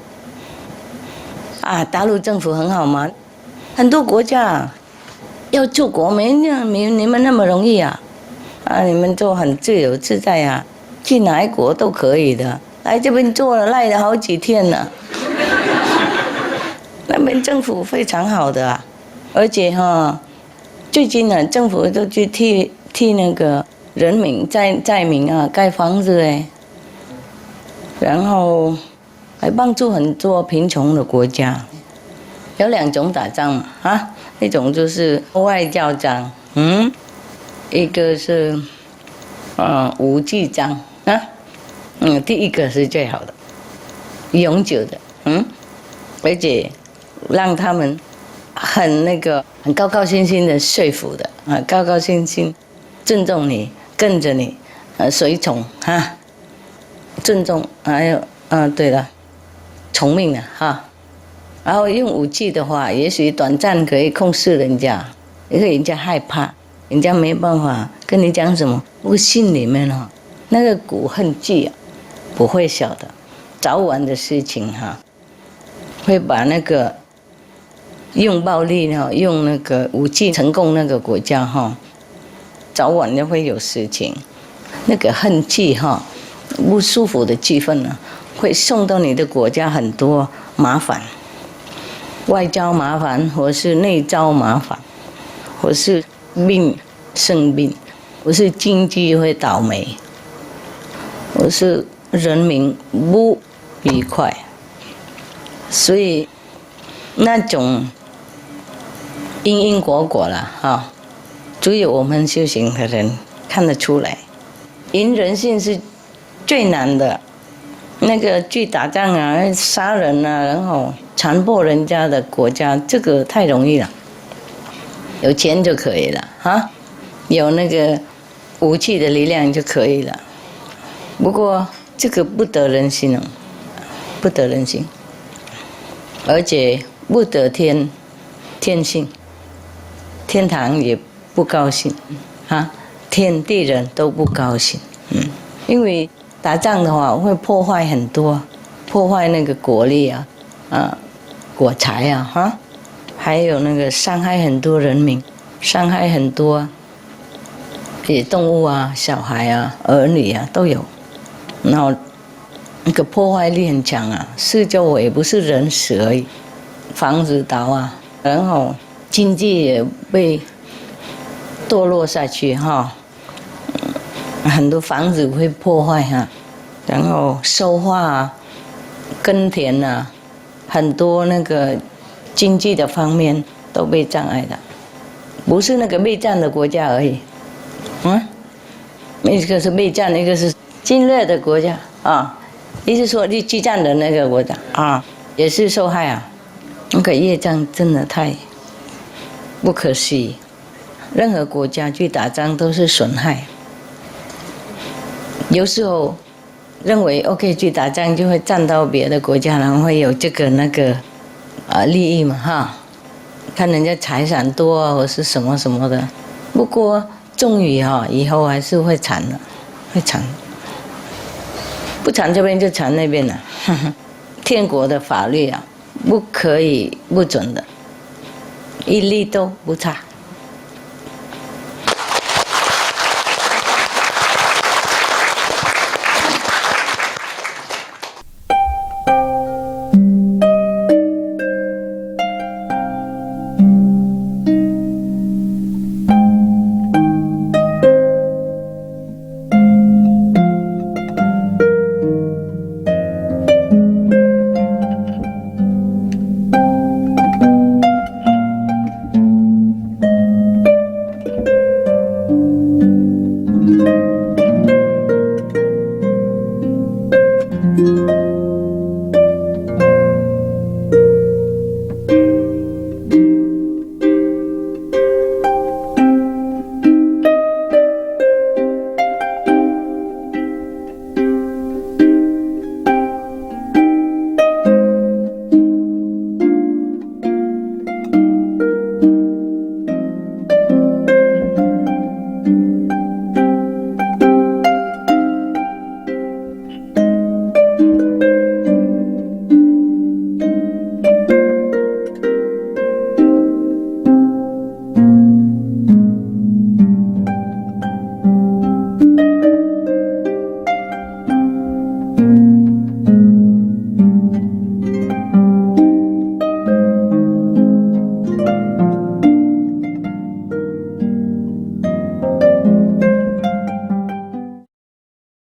大陆政府很好嘛，很多国家要做国民，你们那么容易啊？你们做很自由自在啊，去哪一国都可以的。来这边做了赖了好几天了，那边政府非常好的啊，而且最近呢，政府都去替那个人民灾民啊盖房子哎，然后还帮助很多贫穷的国家。有2种打仗嘛一种就是外交战，一个是武技战第一个是最好的，永久的，而且让他们很高兴兴的说服的高兴兴尊重你，跟着你随从尊重，还有对了，从命了然后用武器的话，也许短暂可以控制人家，因为人家害怕，人家没办法跟你讲什么，不过心里面那个骨恨气不会小的，早晚的事情会把那个用暴力用那个武器成功那个国家早晚就会有事情，那个恨气不舒服的气氛会送到你的国家很多麻烦，外交麻烦，或是内招麻烦，或是生病，或是经济会倒霉，或是人民不愉快，所以那种因果了只有我们修行的人看得出来。赢人性是最难的，那个去打仗杀人然后残破人家的国家，这个太容易了，有钱就可以了有那个武器的力量就可以了。不过这个不得人心不得人心，而且不得天性，天堂也不高兴天地人都不高兴，因为打仗的话会破坏很多，破坏那个国力国财还有那个伤害很多人民，伤害很多动物小孩儿女都有，然后那个破坏力很强四周围不是人死而已，房子倒然后经济也被堕落下去很多房子会破坏然后收化耕田很多那个经济的方面都被障碍的，不是那个备战的国家而已，一个是备战，一个是侵略的国家意思说你激战的那个国家也是受害那个业障真的太不可思议。任何国家去打仗都是损害，有时候认为 OK 去打仗就会占到别的国家，然后会有这个那个利益嘛看人家财产多或是什么什么的。不过终于以后还是会惨的，会惨，不惨这边就惨那边了。天国的法律不可以不准的，一律都不差。